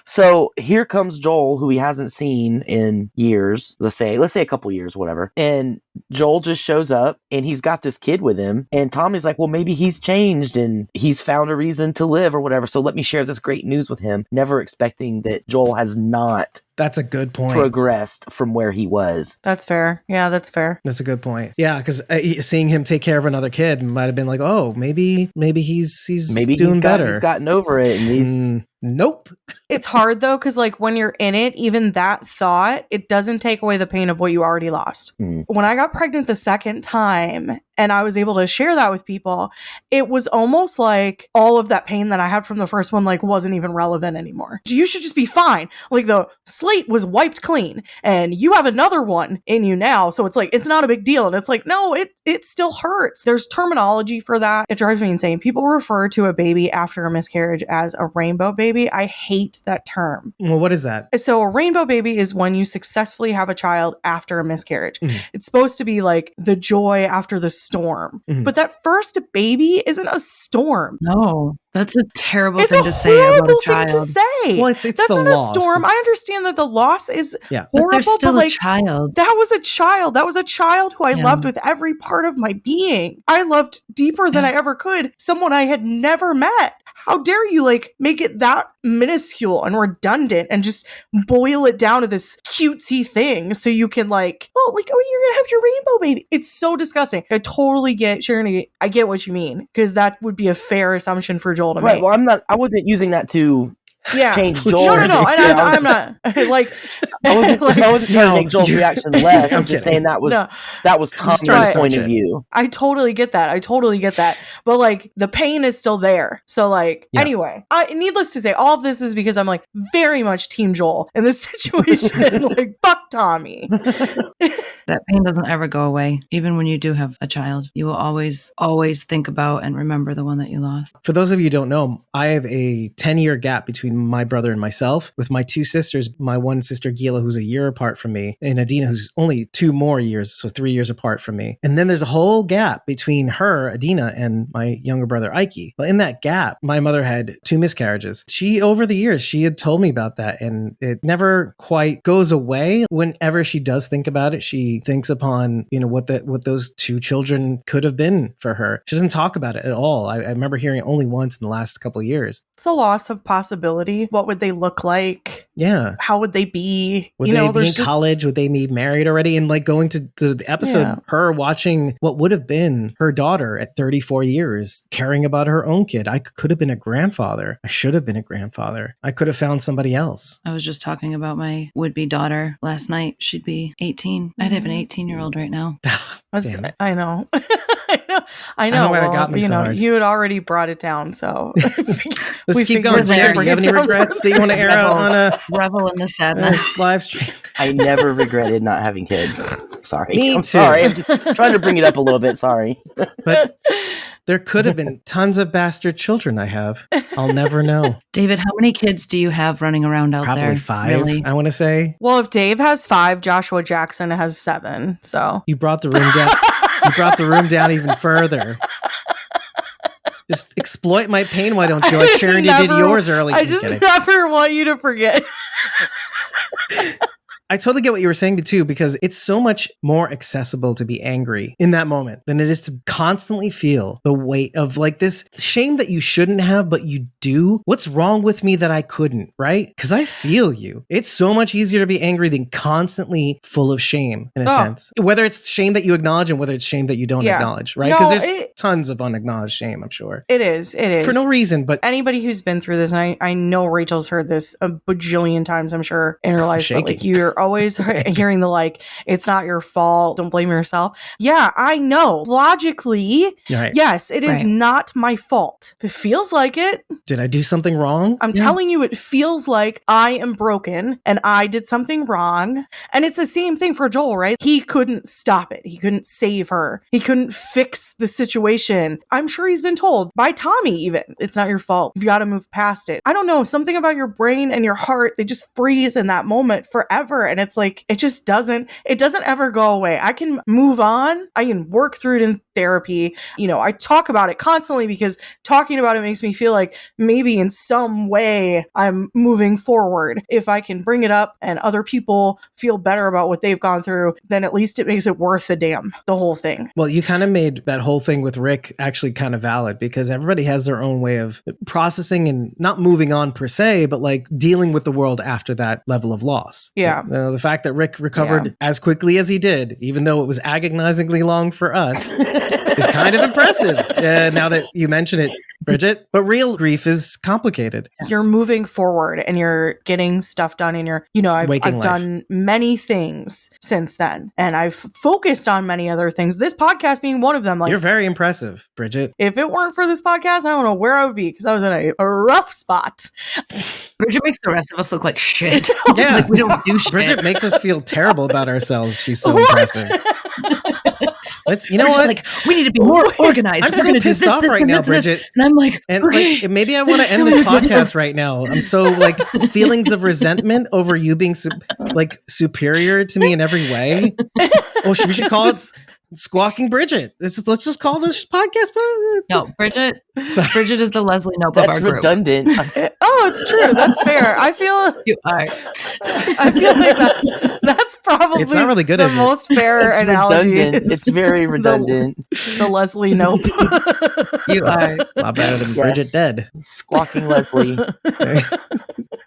So here comes Joel, who he hasn't seen in years. Let's say a couple years, whatever. And Joel just shows up and he's got this kid with him. And Tommy's like, well, maybe he's changed and he's found a reason to live or whatever. So let me share this great news with him, never expecting that Joel has not. That's a good point. Progressed from where he was. That's fair. Yeah, that's fair. That's a good point. Yeah, because seeing him take care of another kid might have been like, oh, maybe he's doing better. He's gotten over it, and he's nope. It's hard though, because like when you're in it, even that thought, it doesn't take away the pain of what you already lost. When I got pregnant the second time and I was able to share that with people, it was almost like all of that pain that I had from the first one like wasn't even relevant anymore. You should just be fine. Like the slate was wiped clean and you have another one in you now. So it's like, it's not a big deal. And it's like, no, it still hurts. There's terminology for that. It drives me insane. People refer to a baby after a miscarriage as a rainbow baby. I hate that term. Well, what is that? So a rainbow baby is when you successfully have a child after a miscarriage. It's supposed to be like the joy after the storm. But that first baby isn't a storm. No. That's a terrible thing to say about a child. Thing to say. Well, it's that's the not loss. A storm. I understand that the loss is horrible, but they're still like, a child. That was a child. That was a child who I loved with every part of my being. I loved deeper than I ever could someone I had never met. How dare you like make it that minuscule and redundant and just boil it down to this cutesy thing so you can like, oh, like, oh, you're gonna have your rainbow baby. It's so disgusting. I totally get, Sharon, I get what you mean, because that would be a fair assumption for Joel to make. Right, well, I wasn't using that to change Joel. No. I'm not. Like, I wasn't trying to make Joel's reaction less. I'm just saying that was Tommy's point of view. I totally get that. But like, the pain is still there. So like, anyway, needless to say, all of this is because I'm like very much Team Joel in this situation. Like, fuck Tommy. That pain doesn't ever go away. Even when you do have a child, you will always think about and remember the one that you lost. For those of you who don't know, I have a 10-year gap between my brother and myself, with my two sisters, my one sister Gila, who's a year apart from me, and Adina, who's only 2 more years, so 3 years apart from me. And then there's a whole gap between her, Adina, and my younger brother Ike. Well, in that gap, my mother had 2 miscarriages. Over the years, she had told me about that, and it never quite goes away. Whenever she does think about it, she thinks upon, what those 2 children could have been for her. She doesn't talk about it at all. I remember hearing it only once in the last couple of years. It's a loss of possibility. What would they look like? Yeah. How would they be? Would they be in college? Would they be married already? And like going to the episode, her watching what would have been her daughter at 34 years, caring about her own kid. I could have been a grandfather. I should have been a grandfather. I could have found somebody else. I was just talking about my would-be daughter last night. She'd be 18. I'd have an 18-year-old right now. I know. I know. Why that got me so hard. You had already brought it down, so let's keep going. Jared, do you have any regrets that you want to air out on a revel in the sadness live stream? I never regretted not having kids. Sorry. Me too. Sorry. I'm just trying to bring it up a little bit. Sorry. But there could have been tons of bastard children I have. I'll never know. David, how many kids do you have running around out there? Probably 5, really? I want to say. Well, if Dave has 5, Joshua Jackson has 7. So you brought the room down. You brought the room down even further. Just exploit my pain, why don't you? Like Sharon, you did yours early. I just never want you to forget. I totally get what you were saying too, because it's so much more accessible to be angry in that moment than it is to constantly feel the weight of like this shame that you shouldn't have, but you do. What's wrong with me that I couldn't, right? Because I feel you. It's so much easier to be angry than constantly full of shame in a sense. Whether it's shame that you acknowledge and whether it's shame that you don't acknowledge, right? Because there's tons of unacknowledged shame, I'm sure. It is. For no reason, but anybody who's been through this, and I know Rachel's heard this a bajillion times, I'm sure, in her life, but like you're always hearing the like, it's not your fault, don't blame yourself. Yeah, I know. Logically, yes, it is not my fault. If it feels like it. Did I do something wrong? I'm telling you, it feels like I am broken and I did something wrong. And it's the same thing for Joel, right? He couldn't stop it. He couldn't save her. He couldn't fix the situation. I'm sure he's been told by Tommy even, it's not your fault. You've got to move past it. I don't know, something about your brain and your heart, they just freeze in that moment forever. And it's like, it doesn't ever go away. I can move on. I can work through it in therapy. You know, I talk about it constantly because talking about it makes me feel like maybe in some way I'm moving forward. If I can bring it up and other people feel better about what they've gone through, then at least it makes it worth the damn, the whole thing. Well, you kind of made that whole thing with Rick actually kind of valid because everybody has their own way of processing and not moving on per se, but like dealing with the world after that level of loss. Yeah. The fact that Rick recovered as quickly as he did, even though it was agonizingly long for us, is kind of impressive. Now that you mention it, Bridget, but real grief is complicated. You're moving forward and you're getting stuff done and you're, you know, I've done many things since then and I've focused on many other things. This podcast being one of them. Like, you're very impressive, Bridget. If it weren't for this podcast, I don't know where I would be because I was in a rough spot. Bridget makes the rest of us look like shit. Yeah. Like we don't do shit. Bridget makes us feel terrible about ourselves. She's so impressive. You know what? Like, we need to be more organized. I'm so pissed off right now, Bridget. And I'm like, like, maybe I want to end this podcast right now. I'm so like feelings of resentment over you being superior to me in every way. Oh, we should call it Squawking Bridget. Let's just call this podcast. No, Bridget. Bridget is the Leslie Knope of our group. That's redundant. Oh, it's true. That's fair. I feel you are. I feel like that's probably it's not really good, the most fair analogy. It's very redundant. The Leslie Knope. You are a lot better than Bridget dead. Squawking Leslie. You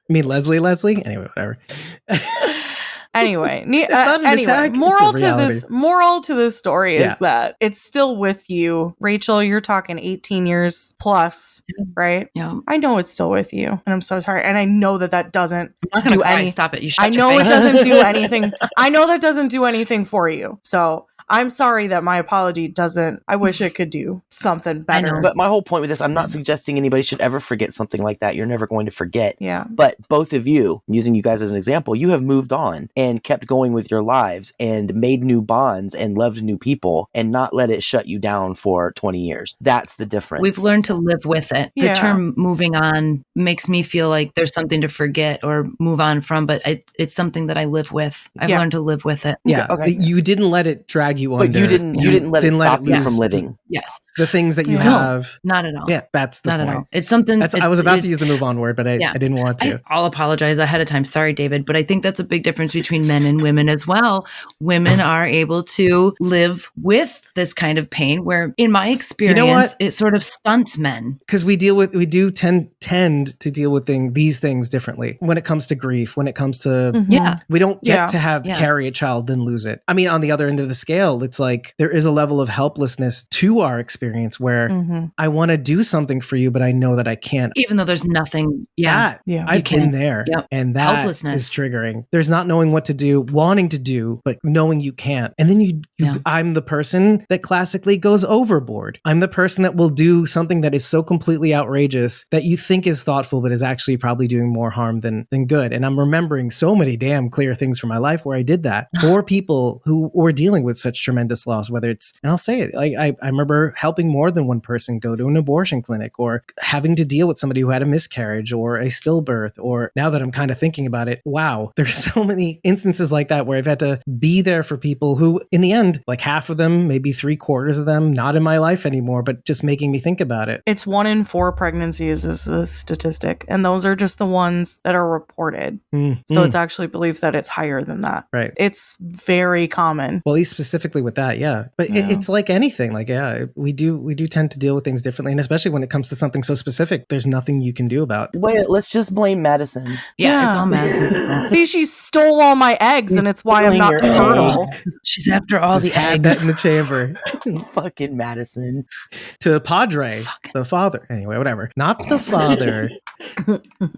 mean Leslie? Anyway, whatever. Anyway, it's not an attack. moral to this story is that it's still with you. Rachel, you're talking 18 years plus, right? Yeah. I know it's still with you, and I'm so sorry. And I know that doesn't do anything. Stop it. You shut I know your it face. doesn't do anything. I know that doesn't do anything for you. So I'm sorry that my apology doesn't. I wish it could do something better. But my whole point with this, I'm not suggesting anybody should ever forget something like that. You're never going to forget. Yeah. But both of you, using you guys as an example, you have moved on and kept going with your lives and made new bonds and loved new people and not let it shut you down for 20 years. That's the difference. We've learned to live with it. The term moving on makes me feel like there's something to forget or move on from, but it's something that I live with. I've learned to live with it. Yeah. Okay. You didn't let it drag you under. But you didn't let it stop you from living. Yes. The things that you have. Not at all. Yeah, that's the point. Not at all. It's something. I was about to use the move on word, but I didn't want to. I'll apologize ahead of time. Sorry, David. But I think that's a big difference between men and women as well. Women are able to live with this kind of pain where, in my experience, it sort of stunts men. Because we do tend to deal with these things differently when it comes to grief, when it comes to, we don't get to carry a child, then lose it. I mean, on the other end of the scale, it's like there is a level of helplessness to our experience where I want to do something for you, but I know that I can't. Even though there's nothing. I've been there, and that is triggering. There's not knowing what to do, wanting to do, but knowing you can't. And then I'm the person that classically goes overboard. I'm the person that will do something that is so completely outrageous that you think is thoughtful, but is actually probably doing more harm than good. And I'm remembering so many damn clear things from my life where I did that for people who were dealing with such such tremendous loss, whether it's, and I'll say it, I remember helping more than one person go to an abortion clinic, or having to deal with somebody who had a miscarriage or a stillbirth, or now that I'm kind of thinking about it, wow, there's so many instances like that where I've had to be there for people who, in the end, like half of them, maybe 3/4 of them, not in my life anymore, but just making me think about it. It's 1 in 4 pregnancies is the statistic, and those are just the ones that are reported. So it's actually believed that it's higher than that. Right. It's very common. Well, at least specifically with that, yeah. But it's like anything. Like, yeah, we do tend to deal with things differently, and especially when it comes to something so specific, there's nothing you can do about. Wait, let's just blame Madison. Yeah, it's all Madison. See, she stole all my eggs, and it's why I'm not fertile. She's after all Just the had eggs. that in the chamber. Fucking Madison. To Padre, the father. Anyway, whatever. Not the father.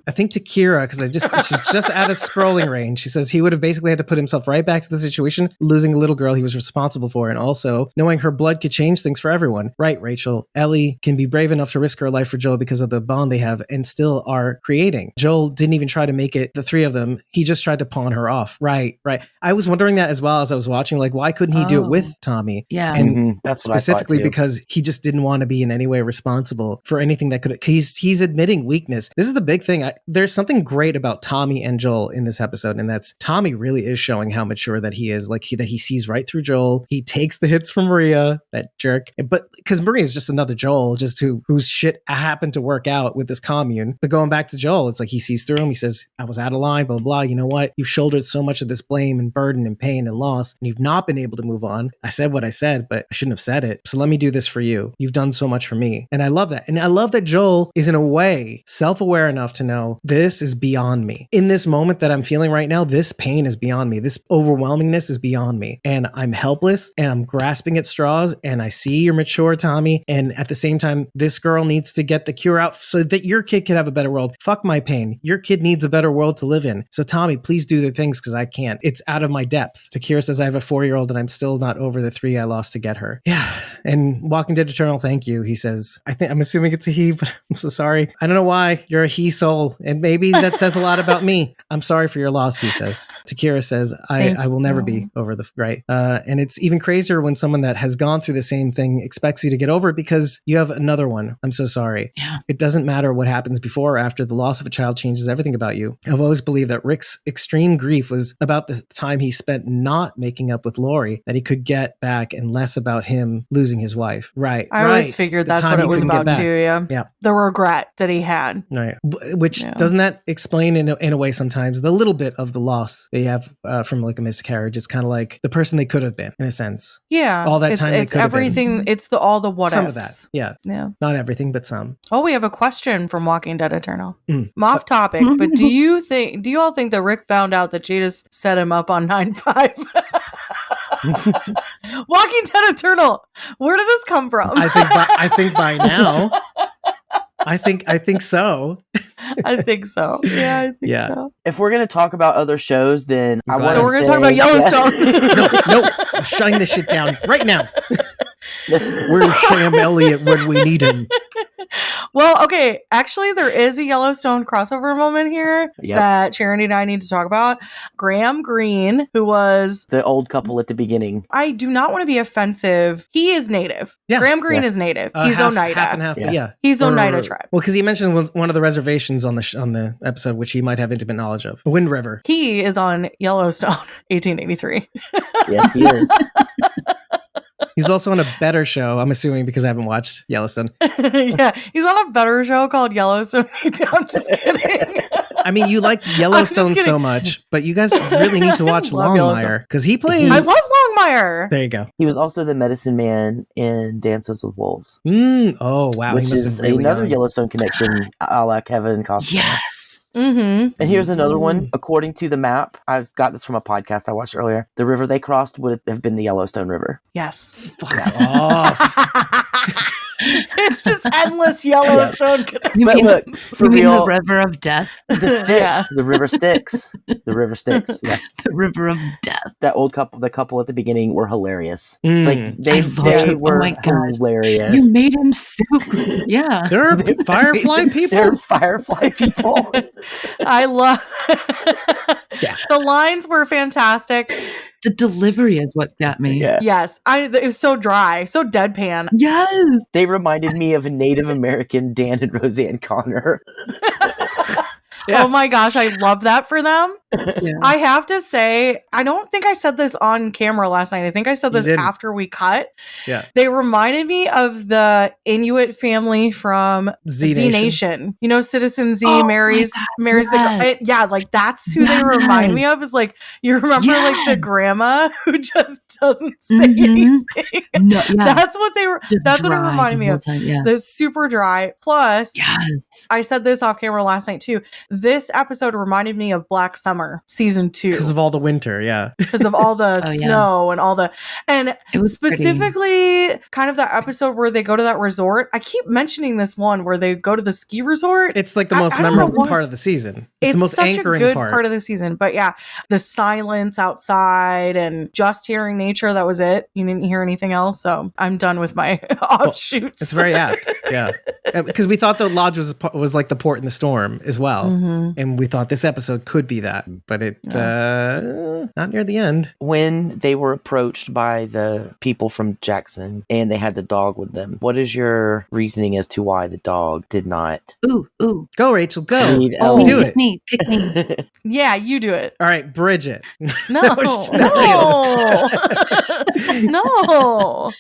I think to Kira, because she's just out of scrolling range. She says he would have basically had to put himself right back to the situation, losing a little girl he was responsible for, and also knowing her blood could change things for everyone. Right, Rachel. Ellie can be brave enough to risk her life for Joel because of the bond they have and still are creating. Joel didn't even try to make it the 3 of them. He just tried to pawn her off. Right. I was wondering that as well as I was watching. Like, why couldn't he do it with Tommy? Yeah. And that's specifically because he just didn't want to be in any way responsible for anything that could. He's admitting weakness. This is the big thing. There's something great about Tommy and Joel in this episode, and that's Tommy really is showing how mature that he is. Like that he sees right through Joel. He takes the hits from Maria, that jerk. But because Maria is just another Joel, just whose shit happened to work out with this commune. But going back to Joel, it's like he sees through him. He says, I was out of line, blah, blah, blah. You know what? You've shouldered so much of this blame and burden and pain and loss, and you've not been able to move on. I said what I said, but I shouldn't have said it. So let me do this for you. You've done so much for me. And I love that. And I love that Joel is in a way self-aware enough to know this is beyond me. In this moment that I'm feeling right now, this pain is beyond me. This overwhelmingness is beyond me. And I'm helpless and I'm grasping at straws, and I see you're mature, Tommy. And at the same time, this girl needs to get the cure out so that your kid can have a better world. Fuck my pain. Your kid needs a better world to live in. So Tommy, please do the things because I can't. It's out of my depth. Takira says I have a 4-year-old and I'm still not over the 3 I lost to get her. Yeah. And Walking Dead Eternal, thank you. He says, I'm assuming it's a he, but I'm so sorry. I don't know why. You're a he soul. And maybe that says a lot about me. I'm sorry for your loss, he says. Takira says, I will never be over the right. And it's even crazier when someone that has gone through the same thing expects you to get over it because you have another one. I'm so sorry. Yeah. It doesn't matter what happens before or after. The loss of a child changes everything about you. I've always believed that Rick's extreme grief was about the time he spent not making up with Lori that he could get back, and less about him losing his wife. Right. I always figured that's what it was about too. Yeah. The regret that he had. Right. Which doesn't that explain in a way sometimes the little bit of the loss they have from like a miscarriage? It's kind of like the person they could have been in a sense. Yeah. All that time they could have been. It's everything. It's all the what some ifs. Of that. Yeah. Yeah. Not everything, but some. Oh, we have a question from Walking Dead Eternal. Off topic, but do you all think that Rick found out that Jadis set him up on 9/5? Walking Dead Eternal. Where did this come from? I think by now. I think so. I think so. Yeah, I think so. If we're gonna talk about other shows, then we're gonna talk about Yellowstone. No, I'm shutting this shit down right now. Where's Sam Elliott when we need him? Well, okay. Actually, there is a Yellowstone crossover moment here that Charity and I need to talk about. Graham Greene, who was the old couple at the beginning. I do not want to be offensive. He is native. Yeah. Graham Greene is native. He's Oneida. Half and half, yeah. He's Oneida tribe. Well, because he mentioned one of the reservations on the episode, which he might have intimate knowledge of. Wind River. He is on Yellowstone, 1883. Yes, he is. He's also on a better show, I'm assuming, because I haven't watched Yellowstone. Yeah, he's on a better show called Yellowstone. I'm just kidding. I mean, you like Yellowstone so much, but you guys really need to watch Longmire because he plays. I love Longmire. There you go. He was also the medicine man in Dances with Wolves. Oh, wow. Which is really another Yellowstone connection a la Kevin Costner. Yes. Mm-hmm. And here's another one. According to the map, I've got this from a podcast I watched earlier. The river they crossed would have been the Yellowstone River. Yes. Fuck off. It's just endless Yellowstone. You but mean, look, for real, the river of death? The Styx. The river Styx. The river Styx. Yeah. The river of death. That old couple, the couple at the beginning were hilarious. Mm. Like they were hilarious. You made him so yeah. They're firefly people. They're firefly people. I love Yeah. The lines were fantastic. The delivery is what got me. Yeah. Yes. It was so dry, so deadpan. Yes. They reminded me of a Native American Dan and Roseanne Connor. Yeah. Oh my gosh, I love that for them. Yeah. I have to say, I don't think I said this on camera last night. I think I said this after we cut. Yeah. They reminded me of the Inuit family from Z Nation. You know, Citizen Z marries the guy. Yeah, like that's who they remind me of. Is like, you remember like the grandma who just doesn't say anything. No, That's what they were. That's what it reminded me of. Yeah. The super dry. Plus, I said this off camera last night too. This episode reminded me of Black Summer season 2 because of all the winter. Yeah, because of all the snow and all the it was specifically kind of that episode where they go to that resort. I keep mentioning this one where they go to the ski resort. It's like the most memorable part of the season. It's the most such anchoring a good part of the season. But yeah, the silence outside and just hearing nature. That was it. You didn't hear anything else. So I'm done with my offshoots. It's very apt. Yeah, because we thought the lodge was like the port in the storm as well. And we thought this episode could be that, but it not near the end. When they were approached by the people from Jackson and they had the dog with them, what is your reasoning as to why the dog did not? Ooh. Go, Rachel, go. Do it. Pick me. Yeah, you do it. All right, Bridget. No. No.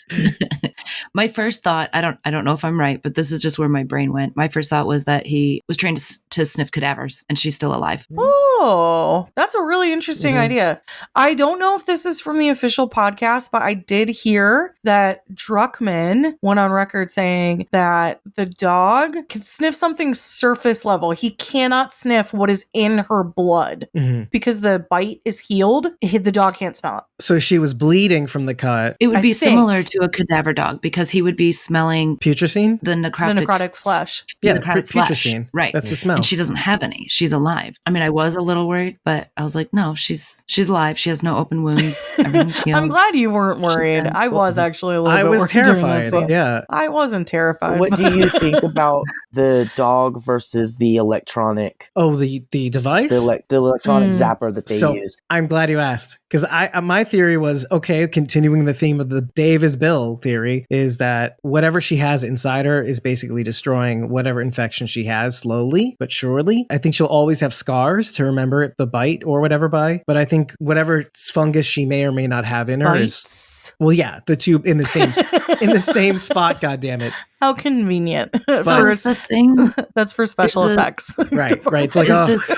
My first thought, I don't know if I'm right, but this is just where my brain went. My first thought was that he was trained to sniff cadavers and she's still alive. Oh, that's a really interesting idea. I don't know if this is from the official podcast, but I did hear that Druckmann went on record saying that the dog can sniff something surface level. He cannot sniff what is in her blood because the bite is healed. The dog can't smell it. So she was bleeding from the cut. It would be similar to a cadaver dog because he would be smelling putrescine, the necrotic flesh. Yeah, putrescine. Right. That's the smell. And she doesn't have any. She's alive. I mean, I was a little worried, but I was like, no, she's alive. She has no open wounds. Everything's healed. I'm glad you weren't worried. I was actually a little bit worried. I was terrified. Yeah. I wasn't terrified. What do you think about the dog versus the electronic? Oh, the device? The electronic zapper that they use. I'm glad you asked. Because my theory was, okay, continuing the theme of the Dave is Bill theory, is that whatever she has inside her is basically destroying whatever infection she has slowly but surely. I think she'll always have scars to remember the bite or whatever by, but I think whatever fungus she may or may not have in her is, well, yeah, the two in the same spot. God damn it. How convenient. That's the thing. That's for special effects. Right. It's like,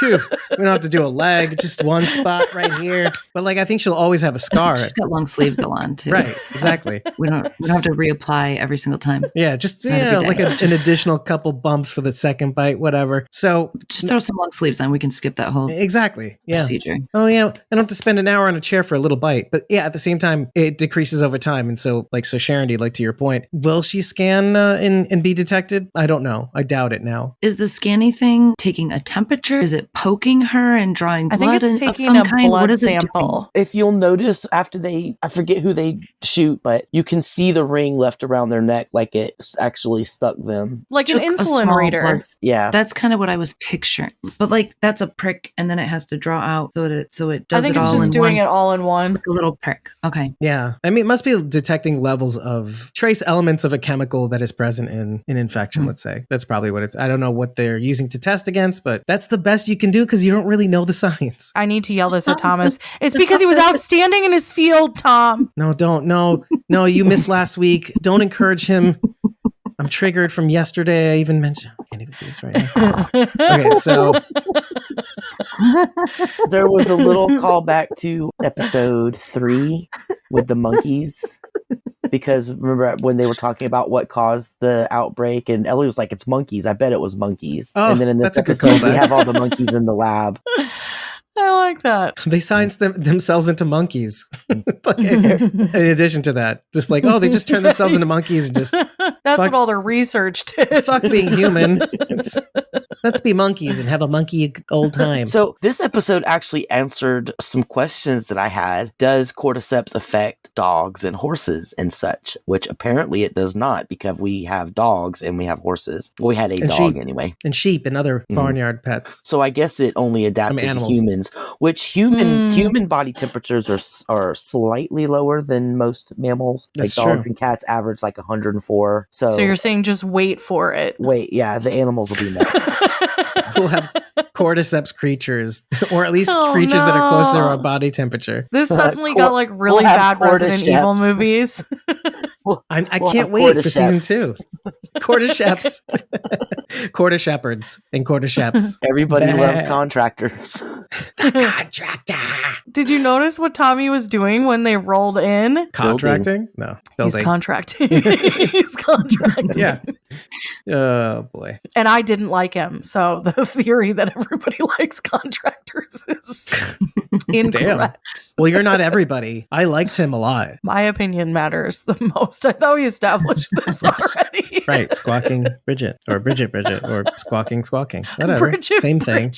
we don't have to do a leg, just one spot right here. But like, I think she'll always have a scar. She's got long sleeves on too. Right. Exactly. We don't have to reapply every single time. Yeah. Just like an additional couple bumps for the second bite, whatever. So just throw some long sleeves on. We can skip that whole procedure. Oh yeah. I don't have to spend an hour on a chair for a little bite. But yeah, at the same time, it decreases over time. And so Sharon, like to your point, will she scan and be detected? I don't know. I doubt it now. Is the scanning thing taking a temperature? Is it poking her and drawing blood? I think it's taking a blood sample. If you'll notice after I forget who they shoot, but you can see the ring left around their neck like it actually stuck them. Like an insulin reader. Yeah. That's kind of what I was picturing. But like that's a prick and then it has to draw out so it does it all in one. I think it's just doing it all in one. Like a little prick. Okay. Yeah. I mean, it must be detecting levels of trace elements of a chemical that is present in infection, let's say. That's probably what it's. I don't know what they're using to test against, but that's the best you can do because you don't really know the science. I need to yell this at Thomas. It's because he was outstanding in his field, Tom. No, don't. No, you missed last week. Don't encourage him. I'm triggered from yesterday. I even mentioned. I can't even do this right now. Okay, so there was a little callback to episode 3 with the monkeys. Because remember when they were talking about what caused the outbreak, and Ellie was like, "It's monkeys." I bet it was monkeys. And then in this episode, we have all the monkeys in the lab. I like that. They science themselves into monkeys. In addition to that, just like, they just turn themselves into monkeys and just. That's what all their research did. Fuck being human. Let's be monkeys and have a monkey old time. So this episode actually answered some questions that I had. Does cordyceps affect dogs and horses and such? Which apparently it does not, because we have dogs and we have horses. Well, we had a dog sheep. Anyway. And sheep and other barnyard pets. So I guess it only adapted to human humans, which human body temperatures are slightly lower than most mammals. That's like dogs true. and cats average like 104. So you're saying just wait for it. Wait, yeah, the animals will be nuts. We'll have cordyceps creatures, or at least creatures that are close to our body temperature. This suddenly got like really bad Resident Evil movies. I can't wait for season 2. Cordyceps. Cordyshepherds and cordyceps. Everybody loves contractors. The contractor. Did you notice what Tommy was doing when they rolled in? Contracting? No. Building. He's contracting. He's contracting. Yeah. Oh, boy. And I didn't like him. So the theory that everybody likes contractors is incorrect. Damn. Well, you're not everybody. I liked him a lot. My opinion matters the most. I thought we established this already. Right. Squawking Bridget. Or Bridget, or squawking. Whatever. Bridget, Same thing.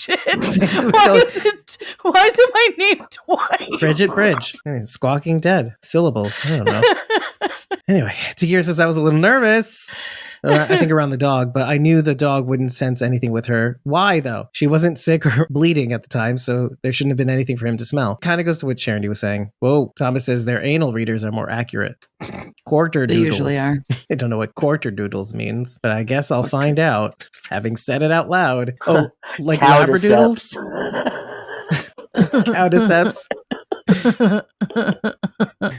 Why is it my name twice? Bridget Bridge. Squawking dead. Syllables. I don't know. Anyway, Tahir says I was a little nervous. I think around the dog, but I knew the dog wouldn't sense anything with her. Why, though? She wasn't sick or bleeding at the time, so there shouldn't have been anything for him to smell. Kind of goes to what Sharon was saying. Whoa, Thomas says their anal readers are more accurate. Quarter doodles. They usually are. I don't know what quarter doodles means, but I guess I'll find out, having said it out loud. Oh, like labradoodles? Cowdiceps.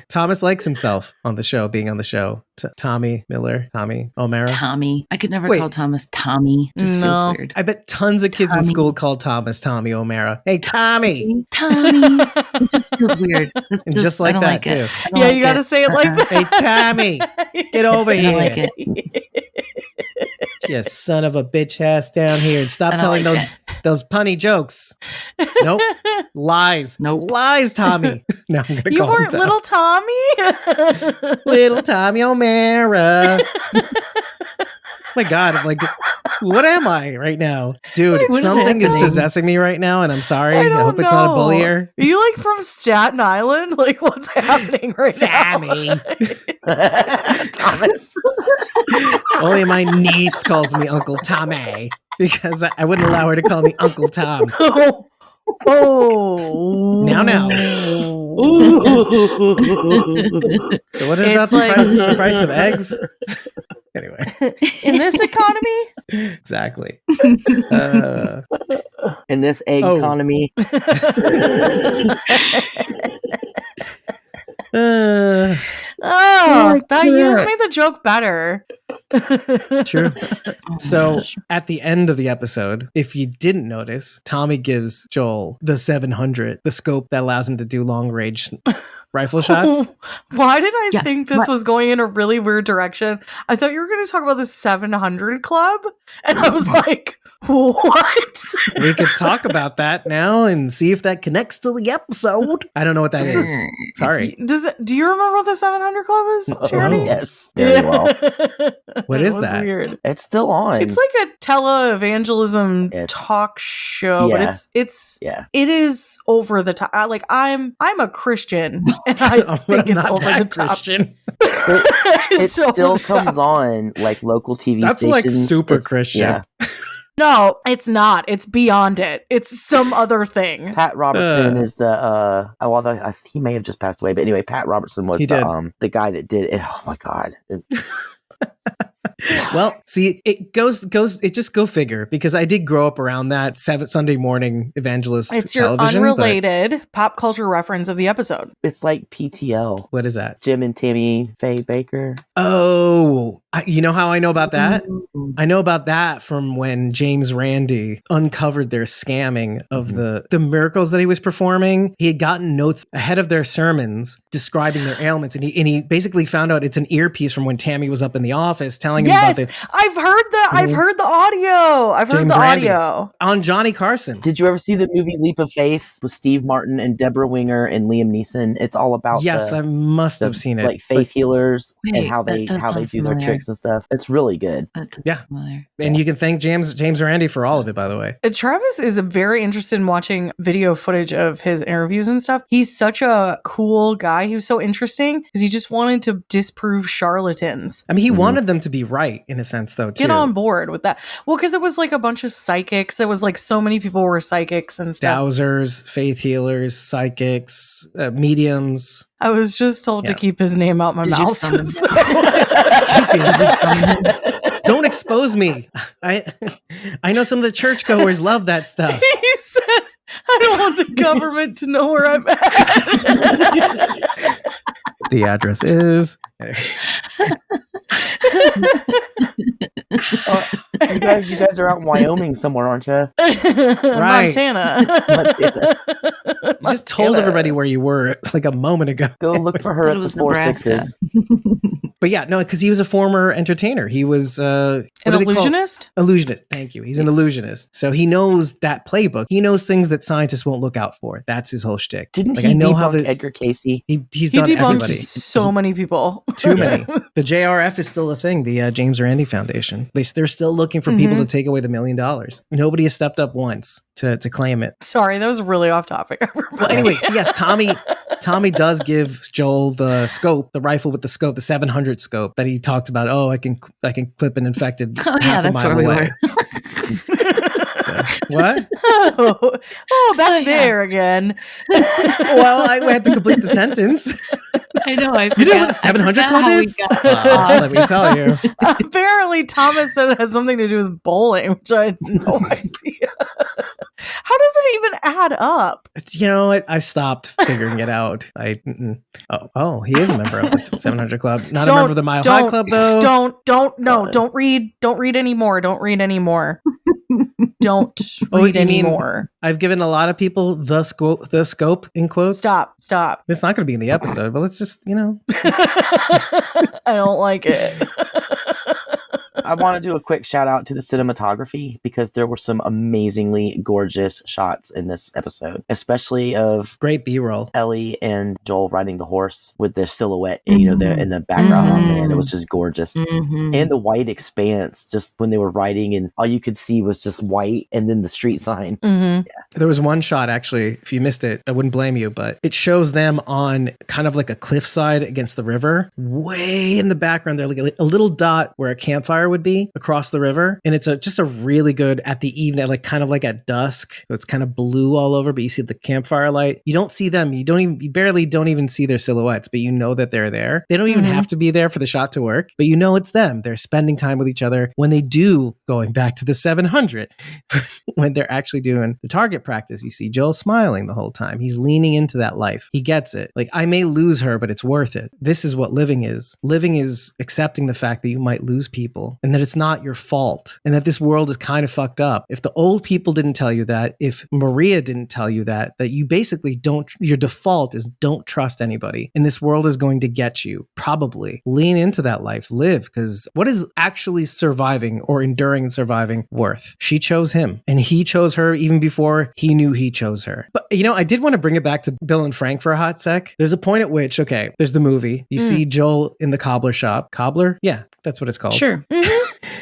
Thomas likes himself on the show, being on the show. Tommy Miller, Tommy O'Mara. Tommy. I could never call Thomas Tommy. Just feels weird. I bet tons of kids in school called Thomas Tommy O'Mara. Hey, Tommy. Tommy. It just feels weird. And just like that, like too. Yeah, you got to say it like that. Hey, Tommy, get over here. I don't like it. You son of a bitch ass down here and stop telling those punny jokes. Nope. Lies. Nope. Lies, Tommy. No, I'm gonna You call him weren't little Tommy? Little Tommy O'Mara. My God, I'm like, what am I right now? Dude, something is possessing me right now, and I'm sorry. I hope it's not a bullier. Are you like from Staten Island? Like, what's happening right Tommy. now? Thomas. Only my niece calls me Uncle Tommy because I wouldn't allow her to call me Uncle Tom. Oh. Now. So what about the price of eggs? Anyway. In this economy? Exactly. In this egg economy. That you just made the joke better. True. So at the end of the episode, if you didn't notice, Tommy gives Joel the 700, the scope that allows him to do long range rifle shots. Why did I think this was going in a really weird direction? I thought you were going to talk about the 700 Club, and I was like, what? We could talk about that now and see if that connects to the episode. I don't know what that is. Sorry. Do you remember what the 700 Club is, Charity? Yes, very well. What is that? Weird. It's still on. It's like a televangelism talk show, but it is over the top. I'm a Christian, and I think it's over the top. Christian. It still comes on like local TV That's stations. Like super Christian. Yeah. No, it's not. It's beyond it. It's some other thing. Pat Robertson is the he may have just passed away, but anyway, Pat Robertson was the guy that did it. Oh my God. Well, see, it just go figure, because I did grow up around that Sunday morning evangelist television. It's your unrelated pop culture reference of the episode. It's like PTL. What is that? Jim and Tammy Faye Baker. Oh, you know how I know about that? I know about that from when James Randi uncovered their scamming of the miracles that he was performing. He had gotten notes ahead of their sermons describing their ailments, and he basically found out it's an earpiece from when Tammy was up in the office telling him about it. I've heard that. I've heard the audio. Audio on Johnny Carson. Did you ever see the movie Leap of Faith with Steve Martin and Deborah Winger and Liam Neeson? It's all about I must have seen it. Like faith healers and how they do their tricks. comics and stuff. It's really good. Yeah. And you can thank James Randi for all of it, by the way. Travis is very interested in watching video footage of his interviews and stuff. He's such a cool guy. He was so interesting because he just wanted to disprove charlatans. I mean, he wanted them to be right in a sense, though, too. Get on board with that. Well, because it was like a bunch of psychics. It was like so many people were psychics and stuff. Dowsers, faith healers, psychics, mediums. I was just told to keep his name out my mouth. Don't expose me. I know some of the churchgoers love that stuff. He said, I don't want the government to know where I'm at. The address is... You guys are out in Wyoming somewhere, aren't you? Right. Montana. Just told everybody where you were like a moment ago. Go look for her at the 4 6s. But yeah, no, because he was a former entertainer. He was an illusionist? Illusionist. Thank you. He's an illusionist. So he knows that playbook. He knows things that scientists won't look out for. That's his whole shtick. Didn't he debunk Edgar Casey? He's done everybody. So many people. Too many. The JRF is still a thing. The James Randi Foundation. They're still looking for people to take away the $1 million. Nobody has stepped up once to claim it. Sorry, that was really off topic. Well, anyways, yes, Tommy does give Joel the scope, the rifle with the scope, the 700 scope that he talked about. Oh, I can clip an infected half a mile away. We were. So, what? Back there again. Well, I had to complete the sentence. I know. You know what the 700 club is? Let me tell you. Apparently, Thomas said it has something to do with bowling, which I had no idea. How does it even add up? You know what? I stopped figuring it out. Oh, he is a member of the 700 Club. Not a member of the Mile High Club, though. Don't read anymore. Don't read anymore. Don't read anymore. I've given a lot of people the scope in quotes. Stop. It's not going to be in the episode, but let's just, I don't like it. I want to do a quick shout out to the cinematography because there were some amazingly gorgeous shots in this episode, especially of great B-roll. Ellie and Joel riding the horse with their silhouette, they're in the background. Oh man, it was just gorgeous. And the white expanse, just when they were riding and all you could see was just white and then the street sign. Yeah. There was one shot, actually, if you missed it, I wouldn't blame you, but it shows them on kind of like a cliffside against the river. Way in the background, they're like a little dot where a campfire would be across the river, and it's just a really good at the evening, like kind of like at dusk, so it's kind of blue all over, but you see the campfire light. You don't see them, you barely don't even see their silhouettes, but you know that they're there. They don't even have to be there for the shot to work, but you know it's them. They're spending time with each other when they do, going back to the 700, when they're actually doing the target practice. You see Joel smiling the whole time. He's leaning into that life. He gets it. Like, I may lose her, but it's worth it. This is what living is. Living is accepting the fact that you might lose people and that it's not your fault and that this world is kind of fucked up. If the old people didn't tell you that, if Maria didn't tell you that you basically your default is don't trust anybody and this world is going to get you. Probably lean into that life, live, because what is actually surviving or enduring and surviving worth? She chose him and he chose her even before he knew he chose her. But I did want to bring it back to Bill and Frank for a hot sec. There's a point at which, okay, there's the movie. You see Joel in the cobbler shop. Cobbler? Yeah, that's what it's called. Sure.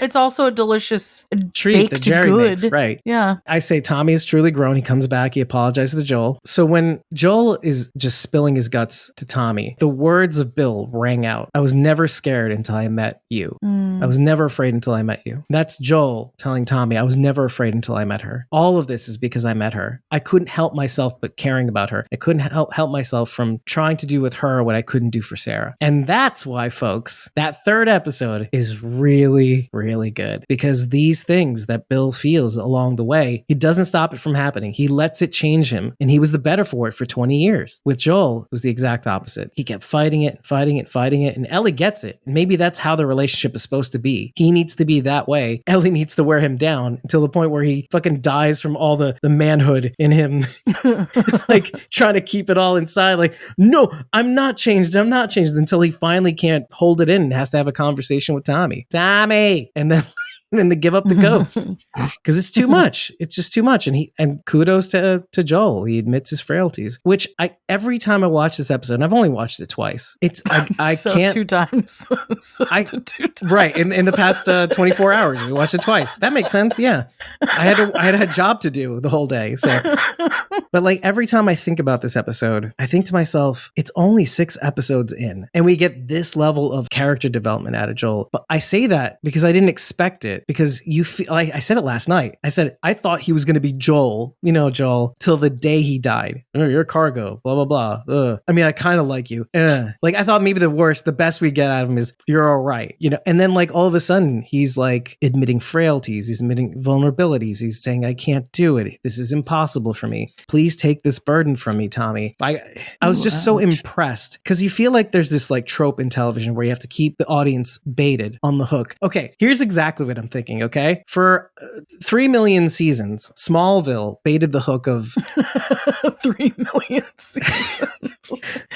It's also a delicious treat that Jerry makes, right? Yeah. I say Tommy is truly grown. He comes back. He apologizes to Joel. So when Joel is just spilling his guts to Tommy, the words of Bill rang out. I was never scared until I met you. I was never afraid until I met you. That's Joel telling Tommy, I was never afraid until I met her. All of this is because I met her. I couldn't help myself but caring about her. I couldn't help myself from trying to do with her what I couldn't do for Sarah. And that's why, folks, that third episode is really, really good, because these things that Bill feels along the way, he doesn't stop it from happening. He lets it change him, and he was the better for it for 20 years. With Joel, it was the exact opposite. He kept fighting it, and Ellie gets it. And maybe that's how the relationship is supposed to be. He needs to be that way. Ellie needs to wear him down until the point where he fucking dies from all the manhood in him, like trying to keep it all inside. Like, no, I'm not changed, until he finally can't hold it in and has to have a conversation with Tommy. And then and to give up the ghost because it's too much. It's just too much. And kudos to Joel. He admits his frailties, which every time I watch this episode, and I've only watched it twice. I so can't 2 times. Two times. Right. In the past 24 hours, we watched it twice. That makes sense. Yeah. I had a job to do the whole day. So, but like every time I think about this episode, I think to myself, it's only 6 episodes in and we get this level of character development out of Joel. But I say that because I didn't expect it, because you feel like I said it last night. I said, I thought he was going to be Joel, Joel, till the day he died. You're cargo, blah, blah, blah. Ugh. I mean, I kind of like you. Like I thought maybe the best we get out of him is you're all right. And then like all of a sudden he's like admitting frailties. He's admitting vulnerabilities. He's saying, I can't do it. This is impossible for me. Please take this burden from me, Tommy. I was just so impressed because you feel like there's this like trope in television where you have to keep the audience baited on the hook. Okay, here's exactly what I'm thinking. Okay, for 3 million seasons, Smallville baited the hook of 3 million seasons.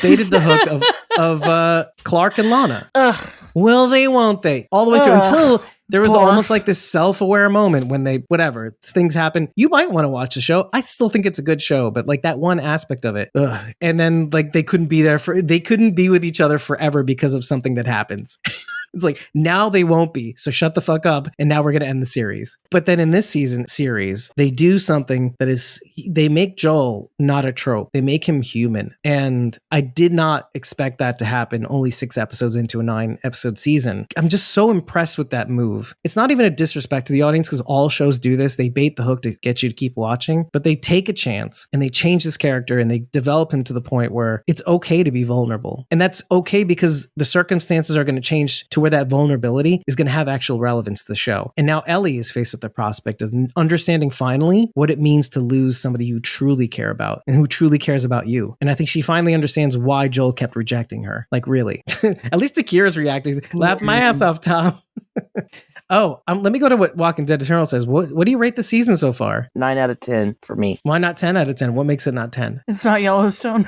Baited the hook of Clark and Lana. Ugh. Will they, won't they? All the way through until there was almost like this self-aware moment when things happen. You might want to watch the show. I still think it's a good show, but like that one aspect of it. Ugh. And then like they couldn't be with each other forever because of something that happens. It's like, now they won't be. So shut the fuck up. And now we're going to end the series. But then in this series, they do something that is, they make Joel not a trope. They make him human. And I did not expect that to happen only 6 episodes into a 9-episode season. I'm just so impressed with that move. It's not even a disrespect to the audience because all shows do this. They bait the hook to get you to keep watching, but they take a chance and they change this character and they develop him to the point where it's okay to be vulnerable. And that's okay because the circumstances are going to change to where that vulnerability is going to have actual relevance to the show. And now Ellie is faced with the prospect of understanding finally what it means to lose somebody you truly care about and who truly cares about you. And I think she finally understands why Joel kept rejecting her. Like, really. At least Akira's reacting. Laugh my ass off, Tom. Let me go to what Walking Dead Eternal says. What do you rate the season so far? 9 out of 10 for me. Why not 10 out of 10? What makes it not 10? It's not Yellowstone.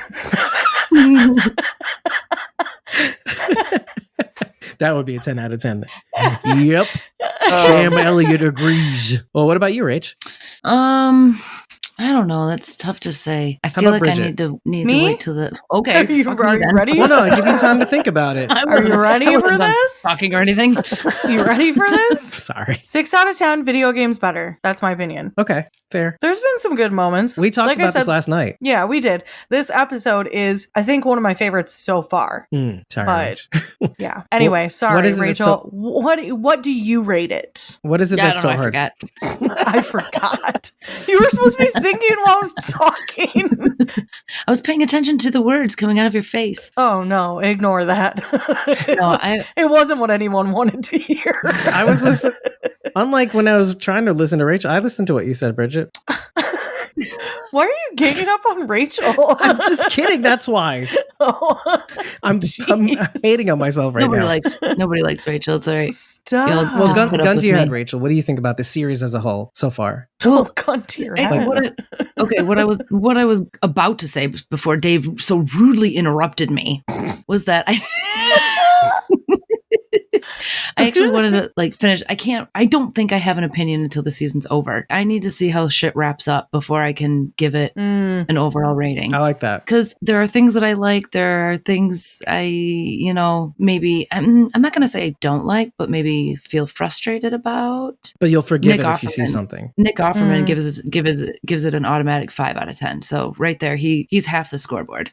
That would be a 10 out of 10. Yep. Sam Elliott agrees. Well, what about you, Rach? I don't know. That's tough to say. I How feel about like Bridget? I need to wait till the. Okay. Are you ready? Well, no, I give you time to think about it. Are you ready for this? Talking or anything? You ready for this? Sorry. 6 out of 10, video games better. That's my opinion. Okay, fair. There's been some good moments. We talked about this last night. Yeah, we did. This episode is, I think, one of my favorites so far. Sorry, But Rach. yeah. Anyway, What sorry, is it that's Rachel. What do you rate it? What is it that's so I hard? forgot. I forgot. You were supposed to be thinking while I was talking. I was paying attention to the words coming out of your face. Oh no, ignore that. It wasn't what anyone wanted to hear. I was listening. Unlike when I was trying to listen to Rachel, I listened to what you said, Bridget. Why are you ganging up on Rachel? I'm just kidding. That's why. I'm hating on myself right now. Nobody likes Rachel. It's all right. Stop. Well, gun to your head, Rachel. What do you think about the series as a whole so far? Oh, gun to your head. What I was about to say before Dave so rudely interrupted me was that I actually wanted to finish. I don't think I have an opinion until the season's over. I need to see how shit wraps up before I can give it an overall rating. I like that. Because there are things that I like. There are things maybe, I'm not going to say I don't like, but maybe feel frustrated about. But you'll forgive it if you see something. Nick Offerman gives it an automatic 5 out of 10. So right there, he's half the scoreboard.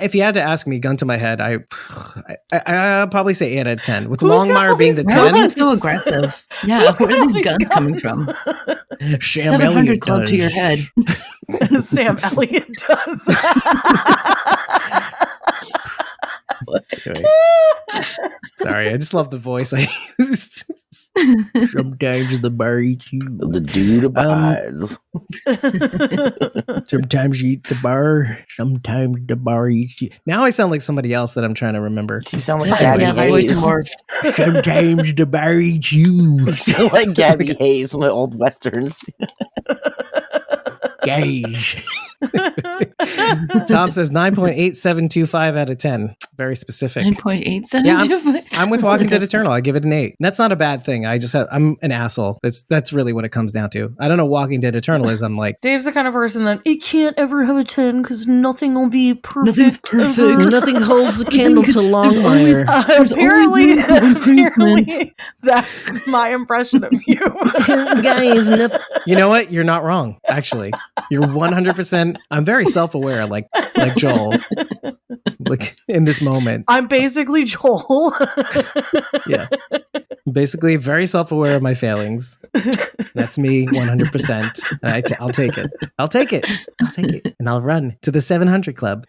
If you had to ask me, gun to my head, I'll probably say 8 out of 10. With Longmire being the 10. Being so aggressive. Yeah, where are these guns coming from? Sam 700 Elliott club does. to your head. Sam Elliott does. Anyway. Sorry, I just love the voice. Sometimes the bar eats you. The dude abides. Sometimes you eat the bar. Sometimes the bar eats you. Now I sound like somebody else that I'm trying to remember. You sound like Gabby the voice Hayes. morphed. Sometimes the bar eats you. You sound like Gabby Hayes from the old westerns. Gage. Tom says 9.8725 out of 10. Very specific. 9.8725. Yeah, I'm with Walking Dead Eternal. I give it an 8. That's not a bad thing. I'm an asshole. That's really what it comes down to. I don't know Walking Dead Eternal is. I'm like, Dave's the kind of person that it can't ever have a 10 because nothing will be perfect. Nothing's perfect. Ever. nothing holds a candle to Longmire. Apparently, that's my impression of you. Guys, you know what? You're not wrong. Actually, you're 100%. I'm very self-aware, like Joel. Like in this moment, I'm basically Joel. Yeah, basically very self-aware of my failings. That's me 100%. I'll take it. I'll take it, and I'll run to the 700 club.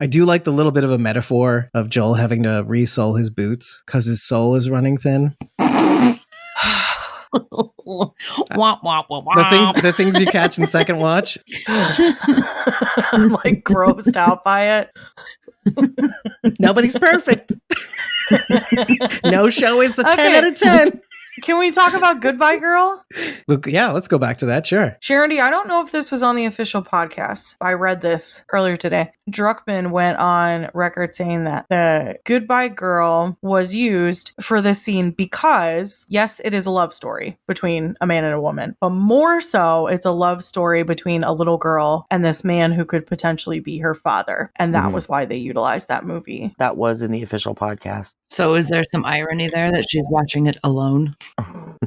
I do like the little bit of a metaphor of Joel having to re-sole his boots because his sole is running thin. The things you catch in second watch. I'm like grossed out by it. Nobody's perfect. No show is a 10 out of 10. Can we talk about Goodbye Girl? Look, yeah, let's go back to that. Sure. Sharon D, I don't know if this was on the official podcast. I read this earlier today. Druckmann went on record saying that the Goodbye Girl was used for this scene because, yes, it is a love story between a man and a woman, but more so, it's a love story between a little girl and this man who could potentially be her father. And that was why they utilized that movie. That was in the official podcast. So is there some irony there that she's watching it alone?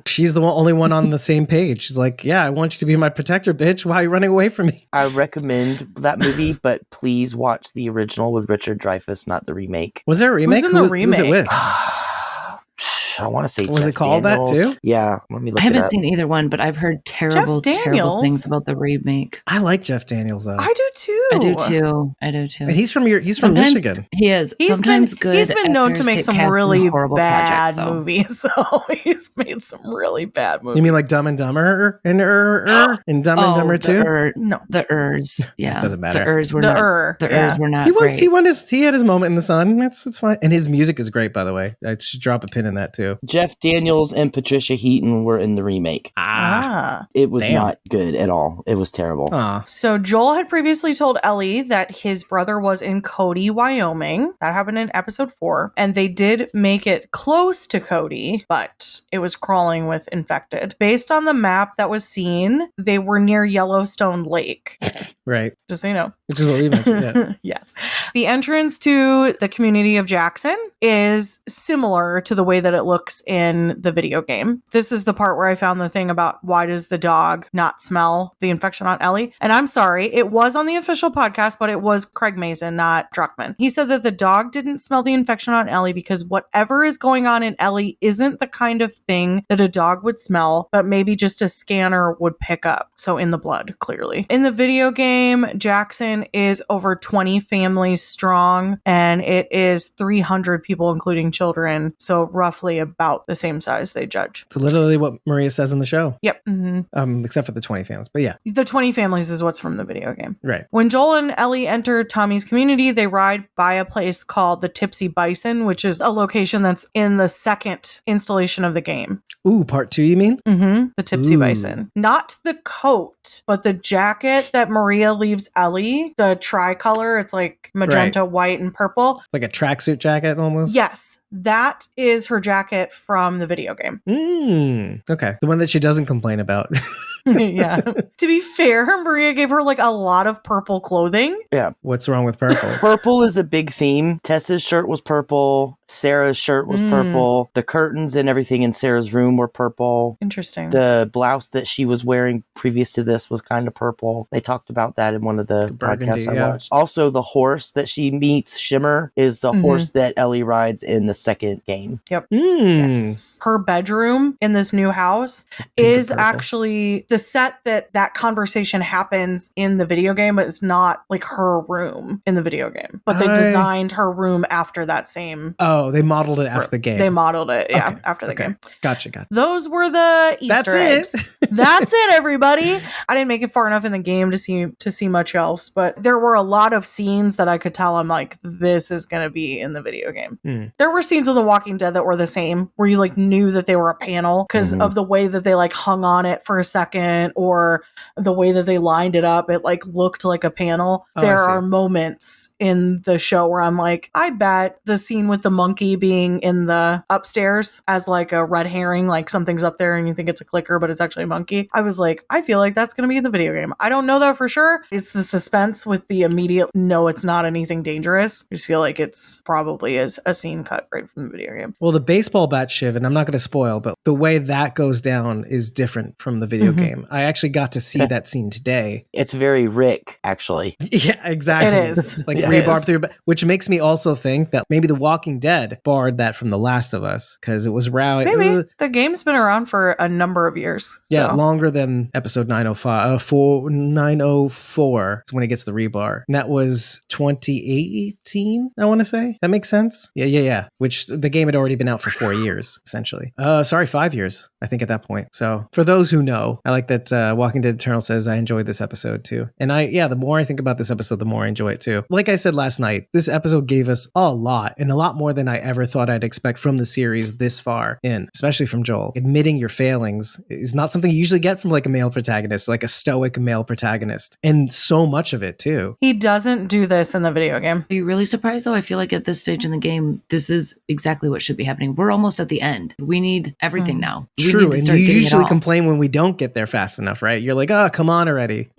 She's the only one on the same page. She's like, yeah, I want you to be my protector, bitch. Why are you running away from me? I recommend that movie, but please watch the original with Richard Dreyfuss, not the remake. Was there a remake? Who's in the remake? Who's it with? I want to say Was Jeff it called Daniels. that too? Yeah, let me look I it haven't up. seen either one, but I've heard terrible things about the remake. I like Jeff Daniels though. I do too. I do too. And he's from from Michigan. He is. He's been known to make some really bad projects, movies. So he's made some really bad movies. You mean like Dumb and Dumber and Dumb and Dumber 2? No, the Urs. Yeah, It doesn't matter. The Urs were The not. Ur, The yeah. Urs were not. He had his moment in the sun. It's fine. And his music is great, by the way. I should drop a pin in that too. Jeff Daniels and Patricia Heaton were in the remake. It was not good at all. It was terrible. So Joel had previously told Ellie that his brother was in Cody, Wyoming. That happened in episode 4. And they did make it close to Cody, but it was crawling with infected. Based on the map that was seen, they were near Yellowstone Lake. Right. Just so you know. Which is what we mentioned, yeah. Yes. The entrance to the community of Jackson is similar to the way that it looks in the video game. This is the part where I found the thing about why does the dog not smell the infection on Ellie? And I'm sorry, it was on the official podcast, but it was Craig Mazin, not Druckmann. He said that the dog didn't smell the infection on Ellie because whatever is going on in Ellie isn't the kind of thing that a dog would smell, but maybe just a scanner would pick up. So in the blood, clearly. In the video game, Jackson is over 20 families strong, and it is 300 people, including children. So roughly about the same size they judge. It's literally what Maria says in the show. Yep. Mm-hmm. Except for the 20 families. But yeah. The 20 families is what's from the video game. Right. When Joel and Ellie enter Tommy's community, they ride by a place called the Tipsy Bison, which is a location that's in the second installation of the game. Ooh, part 2, you mean? Mm-hmm. The Tipsy Bison. Not the coat, but the jacket that Maria leaves Ellie, the tricolor. It's like magenta, white, and purple. Like a tracksuit jacket almost? Yes. That is her jacket from the video game. Okay. The one that she doesn't complain about. Yeah. To be fair, Maria gave her like a lot of purple clothing. Yeah. What's wrong with purple? Purple is a big theme. Tessa's shirt was purple. Sarah's shirt was purple. The curtains and everything in Sarah's room were purple. Interesting. The blouse that she was wearing previous to this was kind of purple. They talked about that in one of the podcasts I watched. Also, the horse that she meets, Shimmer, is the horse that Ellie rides in the second game. Yep. Yes. Her bedroom in this new house is actually the set that conversation happens in the video game, but it's not like her room in the video game. But they designed her room after that same. Oh, they modeled it after the game. They modeled it, after the game. Gotcha. Those were the Easter eggs. That's it, everybody. I didn't make it far enough in the game to see much else, but there were a lot of scenes that I could tell I'm like, this is going to be in the video game. There were scenes in The Walking Dead that were the same, where you like knew that they were a panel because of the way that they like hung on it for a second second, or the way that they lined it up, it like looked like a panel. There are moments in the show where I'm like, I bet the scene with the monkey being in the upstairs as like a red herring, like something's up there and you think it's a clicker, but it's actually a monkey. I was like, I feel like that's going to be in the video game. I don't know that for sure. It's the suspense with the immediate, no, it's not anything dangerous. I just feel like it's probably is a scene cut right from the video game. Well, the baseball bat shiv, and I'm not going to spoil, but the way that goes down is different from the video game. I actually got to see that scene today. It's very Rick, actually. Yeah, exactly. It is. Like rebarb through, which makes me also think that maybe The Walking Dead borrowed that from The Last of Us, because it was maybe the game's been around for a number of years. Yeah, longer than episode 904 is when it gets the rebar. And that was 2018, I want to say. That makes sense? Yeah. Which the game had already been out for 4 years, essentially. 5 years, I think, at that point. So for those who know, I like that Walking Dead Eternal says I enjoyed this episode too. And the more I think about this episode, the more I enjoy it too. Like I said last night, this episode gave us a lot, and a lot more than I ever thought I'd expect from the series this far in, especially from Joel. Admitting your failings is not something you usually get from like a male protagonist, like a stoic male protagonist. And so much of it too. He doesn't do this in the video game. Are you really surprised though? I feel like at this stage in the game, this is exactly what should be happening. We're almost at the end. We need everything now. True. And you usually complain when we don't get there fast enough, right? You're like, oh, come on already.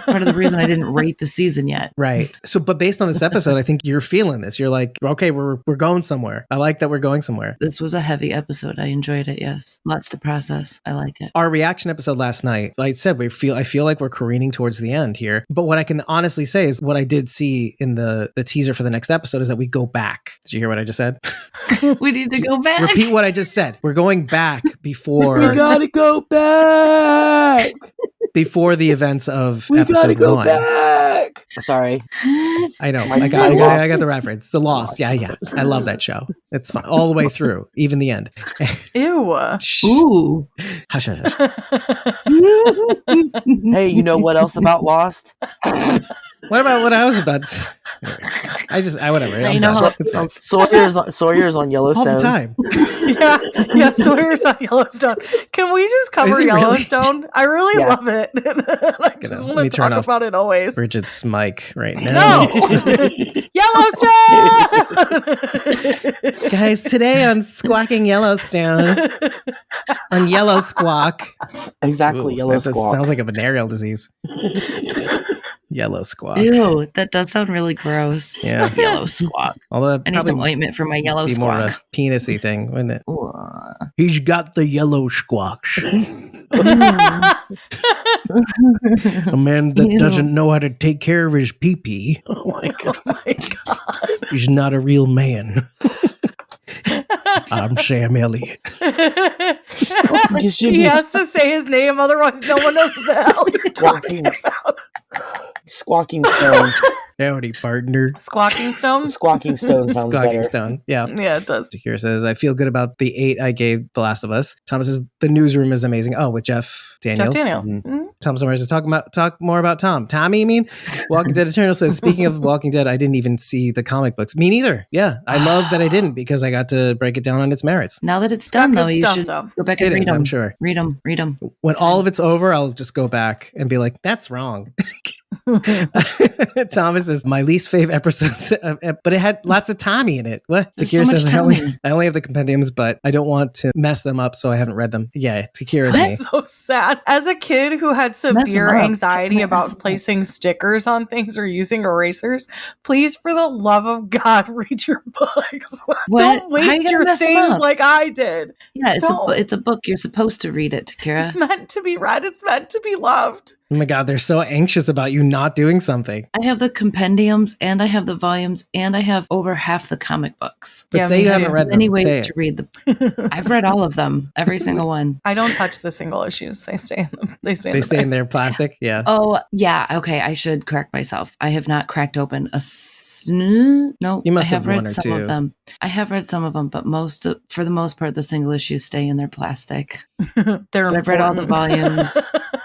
Part of the reason I didn't rate the season yet. Right. So, but based on this episode, I think you're feeling this. You're like, okay, we're going somewhere. I like that we're going somewhere. This was a heavy episode. I enjoyed it. Yes. Lots to process. I like it. Our reaction episode last night, like I said, I feel like we're careening towards the end here. But what I can honestly say is what I did see in the teaser for the next episode is that we go back. Did you hear what I just said? We need to go back. Repeat what I just said. We're going back before. We gotta go back. Before the events of we episode gotta go 1. Back. Sorry. I know. I got the reference. It's The Lost. Yeah. I love that show. It's fun all the way through, even the end. Ew. Ooh. Hush. Hey, you know what else about Lost? What about what I was about? Whatever. You know how Sawyer's on Yellowstone all the time. yeah. Sawyer's on Yellowstone. Can we just cover Yellowstone? Really? I really love it. I just want to talk about it always. Bridget's mic right now. No. Yellowstone. Guys, today on Squawking Yellowstone, on Yellow Squawk. Exactly. Ooh, Yellow Squawk. Sounds like a venereal disease. Yellow Squawk. Ew, that does sound really gross. Yeah. Yellow Squawk. Although I need some ointment for my yellow be squawk. More of a penis-y thing, wouldn't it? He's got the yellow squawks. A man that doesn't know how to take care of his pee-pee. Oh my god. He's not a real man. I'm Sam Elliott. He has to say his name, otherwise no one knows what the hell he's talking about. Squawking Stone. Howdy, partner. Squawking Stone? Squawking Stone sounds Squawking better. Stone. Yeah. Yeah, it does. Here says, I feel good about the 8 I gave The Last of Us. Thomas says, the newsroom is amazing. Oh, with Jeff Daniels. Tom Summers says, talk more about Tom. Tommy, you mean? Walking Dead Eternal says, speaking of The Walking Dead, I didn't even see the comic books. Me neither. Yeah. I love that I didn't because I got to break it down on its merits. Now that it's done, though, you should go back and read them. I'm sure. Read them. When all of it's over, I'll just go back and be like, that's wrong. Thomas says, my least favorite episodes, but it had lots of Tommy in it. What? Takira says, I only have the compendiums, but I don't want to mess them up, so I haven't read them. Yeah, Takira's me. That's so sad. As a kid who had severe anxiety about placing stickers on things or using erasers, please, for the love of God, read your books. Don't waste your things like I did. Yeah, it's a book. You're supposed to read it, Takira. It's meant to be read. It's meant to be loved. Oh my God, they're so anxious about you not doing something. I have the compendiums, and I have the volumes, and I have over half the comic books. But say you haven't read them. Many ways to read them. I've read all of them, every single one. I don't touch the single issues. They stay in them. They stay in their plastic. Yeah. Oh yeah. Okay, I should correct myself. I have not cracked open a. No, you must I have read one or some two. of them. I have read some of them, but for the most part, the single issues stay in their plastic. I've read all the volumes.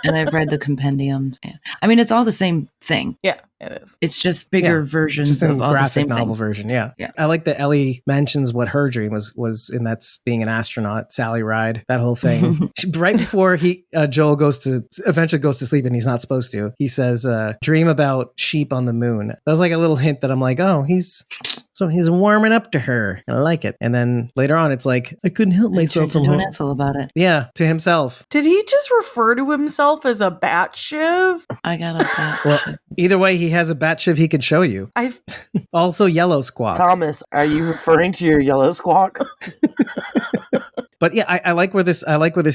And I've read the compendiums. Yeah. I mean, it's all the same thing. Yeah, it is. It's just bigger versions just of all the graphic same novel thing. version. Yeah. Yeah. I like that Ellie mentions what her dream was, and that's being an astronaut, Sally Ride, that whole thing. Right before Joel eventually goes to sleep, and he's not supposed to, he says, dream about sheep on the moon. That was like a little hint that I'm like, oh, he's warming up to her. And I like it. And then later on, it's like, I couldn't help myself from an asshole about it. Yeah, to himself. Did he just refer to himself as a bat shiv? I got a bat Well, either way, he has a bat shiv he could show you. Also, yellow squawk. Thomas, are you referring to your yellow squawk? But yeah, I like where this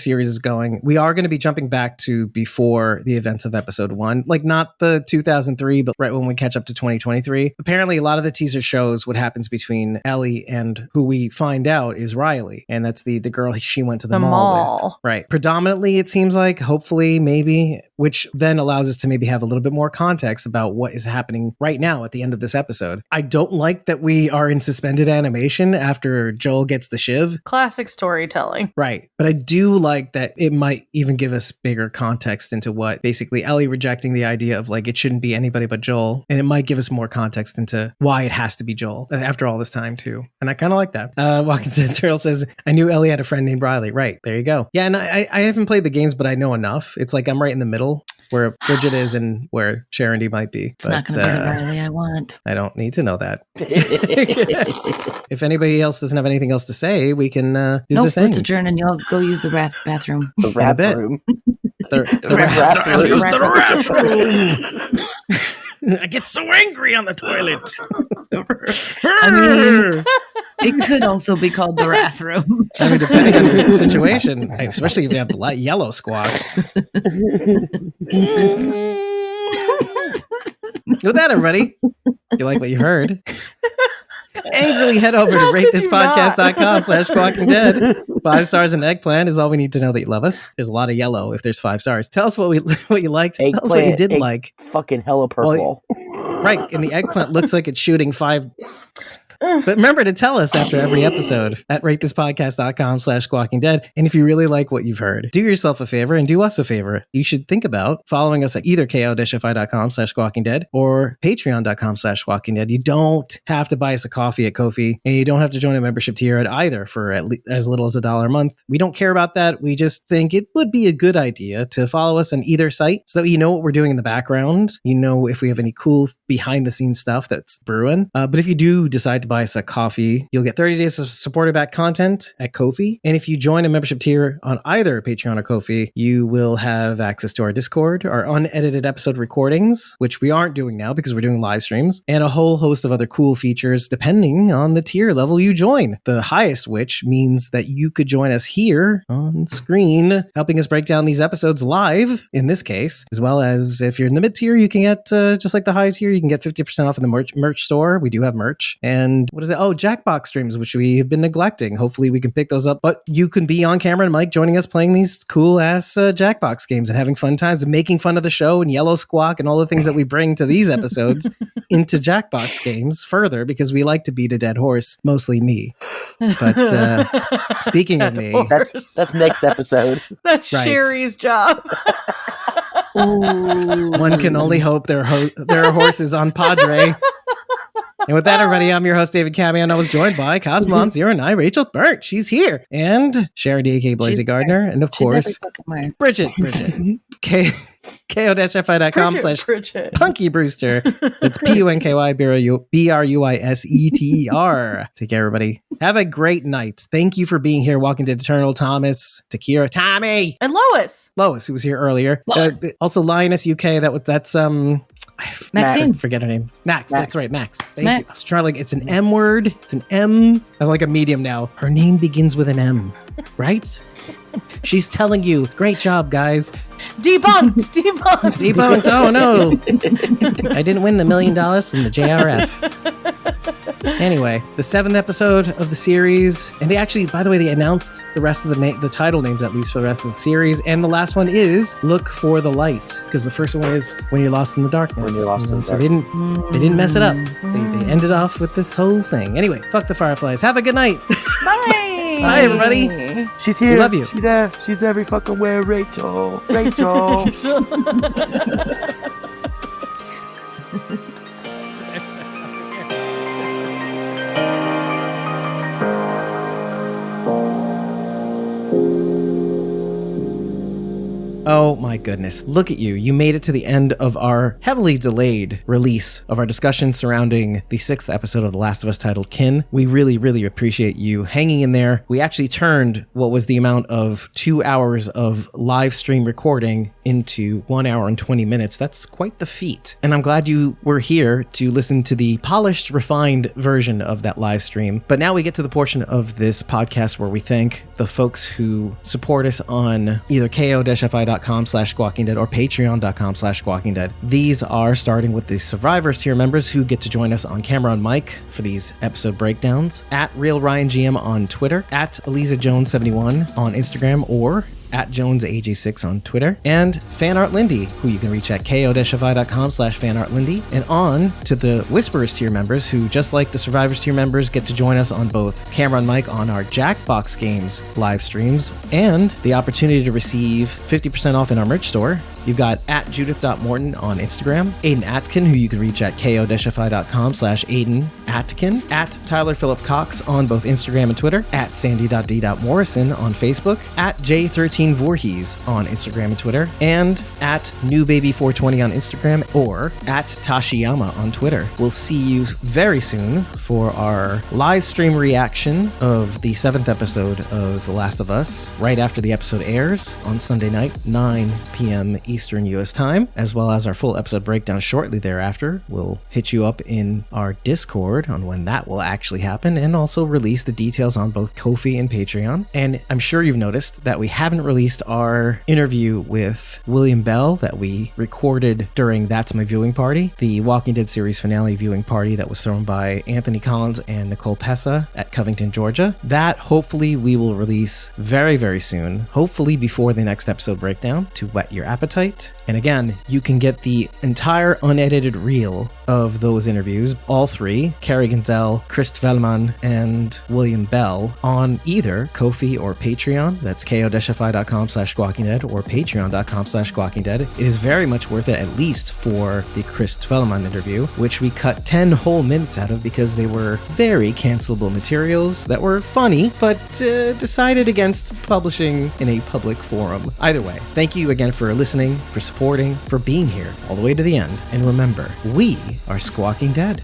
series is going. We are going to be jumping back to before the events of episode 1, like not the 2003, but right when we catch up to 2023. Apparently, a lot of the teaser shows what happens between Ellie and who we find out is Riley, and that's the girl she went to the mall with. Right. Predominantly, it seems like, hopefully, maybe, which then allows us to maybe have a little bit more context about what is happening right now at the end of this episode. I don't like that we are in suspended animation after Joel gets the shiv. Classic storytelling. Right. But I do like that it might even give us bigger context into what basically Ellie rejecting the idea of like it shouldn't be anybody but Joel. And it might give us more context into why it has to be Joel after all this time too. And I kind of like that. Walking to Turtle says, I knew Ellie had a friend named Riley. Right. There you go. Yeah. And I haven't played the games, but I know enough. It's like I'm right in the middle where Bridget is and where Sharon might be. It's not going to be the Riley I want. I don't need to know that. If anybody else doesn't have anything else to say, we can do the things. Let's adjourn and you'll go use the bathroom. The bathroom. I get so angry on the toilet. I mean, it could also be called the bathroom. I mean, depending on your situation, especially if you have the yellow squawk. With that, everybody, if you like what you heard, angrily head over to ratethispodcast.com/squawkingdead. 5 stars and eggplant is all we need to know that you love us. There's a lot of yellow if there's 5 stars. Tell us what you liked. Tell us what you didn't like. Fucking hella purple. Well, right, and the eggplant looks like it's shooting 5. But remember to tell us after every episode at ratethispodcast.com/squawkingdead. And if you really like what you've heard, do yourself a favor and do us a favor. You should think about following us at either ko-fi.com/squawkingdead or patreon.com/squawkingdead. You don't have to buy us a coffee at Ko-fi, and you don't have to join a membership tier at either for as little as $1 a month. We don't care about that. We just think it would be a good idea to follow us on either site so that you know what we're doing in the background. You know if we have any cool behind the scenes stuff that's brewing. But if you do decide to buy us a coffee, you'll get 30 days of supported back content at Ko-fi. And if you join a membership tier on either Patreon or Ko-fi, you will have access to our Discord, our unedited episode recordings, which we aren't doing now because we're doing live streams, and a whole host of other cool features depending on the tier level you join. The highest which means that you could join us here on screen, helping us break down these episodes live, in this case, as well as if you're in the mid tier, you can get, just like the high tier, you can get 50% off in the merch store. We do have merch. And what is it? Oh, Jackbox streams, which we have been neglecting. Hopefully we can pick those up. But you can be on camera and Mike joining us playing these cool ass Jackbox games and having fun times and making fun of the show and Yellow Squawk and all the things that we bring to these episodes into Jackbox games further because we like to beat a dead horse, mostly me. But speaking of me, that's next episode. That's right. Sherry's job. One can only hope there are horses on Padre. And with that, everybody, I'm your host, David Cameo, and I was joined by Cosmom09, Rachel Burt. She's here. And Sharon D.A.K. Blazy Gardner. And of course, Bridget. ko-fi.com/Punky Brewster. It's Punky BRUISETER. Take care, everybody. Have a great night. Thank you for being here. Walking to Eternal, Thomas, Takira, Tommy, and Lois, who was here earlier. Also, Lioness UK. That's Maxine. I forget her name. Max. That's right, Max. Thank you. I was trying it's an M word. It's an M. I'm like a medium now. Her name begins with an M, right? She's telling you, great job, guys. Debunked. Oh no. I didn't win the $1 million from the JRF. Anyway, the 7th episode of the series, and they actually, by the way, they announced the rest of the title names, at least for the rest of the series, and the last one is Look for the Light, because the first one is When You're Lost in the Darkness. When You're Lost in the So Darkness. they didn't mess it up. They ended off with this whole thing. Anyway, fuck the Fireflies. Have a good night. Bye. Bye, everybody. She's here. We love you. She's there. She's every fucking where, Rachel. Rachel. Oh my goodness. Look at you. You made it to the end of our heavily delayed release of our discussion surrounding the 6th episode of The Last of Us titled Kin. We really, really appreciate you hanging in there. We actually turned what was the amount of 2 hours of live stream recording into 1 hour and 20 minutes. That's quite the feat. And I'm glad you were here to listen to the polished, refined version of that live stream. But now we get to the portion of this podcast where we thank the folks who support us on either ko-fi.com/squawkingdead or patreon.com/squawkingdead. These are starting with the Survivors tier members who get to join us on camera and mic for these episode breakdowns. At RealRyanGM on Twitter, at ElizaJones71 on Instagram, or at JonesAG6 on Twitter, and Fanart Lindy, who you can reach at ko-fi.com/fanartlindy, and on to the Whisperers tier members who, just like the Survivors tier members, get to join us on both camera and mic on our Jackbox Games live streams, and the opportunity to receive 50% off in our merch store. You've got at Judith.Morton on Instagram, Aiden Atkin, who you can reach at ko-fi.com/Aiden Atkin, at Tyler Phillip Cox on both Instagram and Twitter, at Sandy.D.Morrison on Facebook, at J13Voorhees on Instagram and Twitter, and at NewBaby420 on Instagram, or at Tashiyama on Twitter. We'll see you very soon for our live stream reaction of the 7th episode of The Last of Us, right after the episode airs on Sunday night, 9 p.m. Eastern US time, as well as our full episode breakdown shortly thereafter. We'll hit you up in our Discord on when that will actually happen, and also release the details on both Ko-fi and Patreon. And I'm sure you've noticed that we haven't released our interview with William Bell that we recorded during That's My Viewing Party, the Walking Dead series finale viewing party that was thrown by Anthony Collins and Nicole Pessa at Covington, Georgia. That hopefully we will release very, very soon, hopefully before the next episode breakdown, to whet your appetite. And again, you can get the entire unedited reel of those interviews, all three, Carrie Gonzell, Chris Tvellman, and William Bell, on either Ko-fi or Patreon. That's ko-fi.com/squawkingdead or patreon.com/squawkingdead. It is very much worth it, at least for the Chris Tvellman interview, which we cut 10 whole minutes out of because they were very cancelable materials that were funny, but decided against publishing in a public forum. Either way, thank you again for listening, for supporting, for being here all the way to the end. And remember, we are Squawking Dead.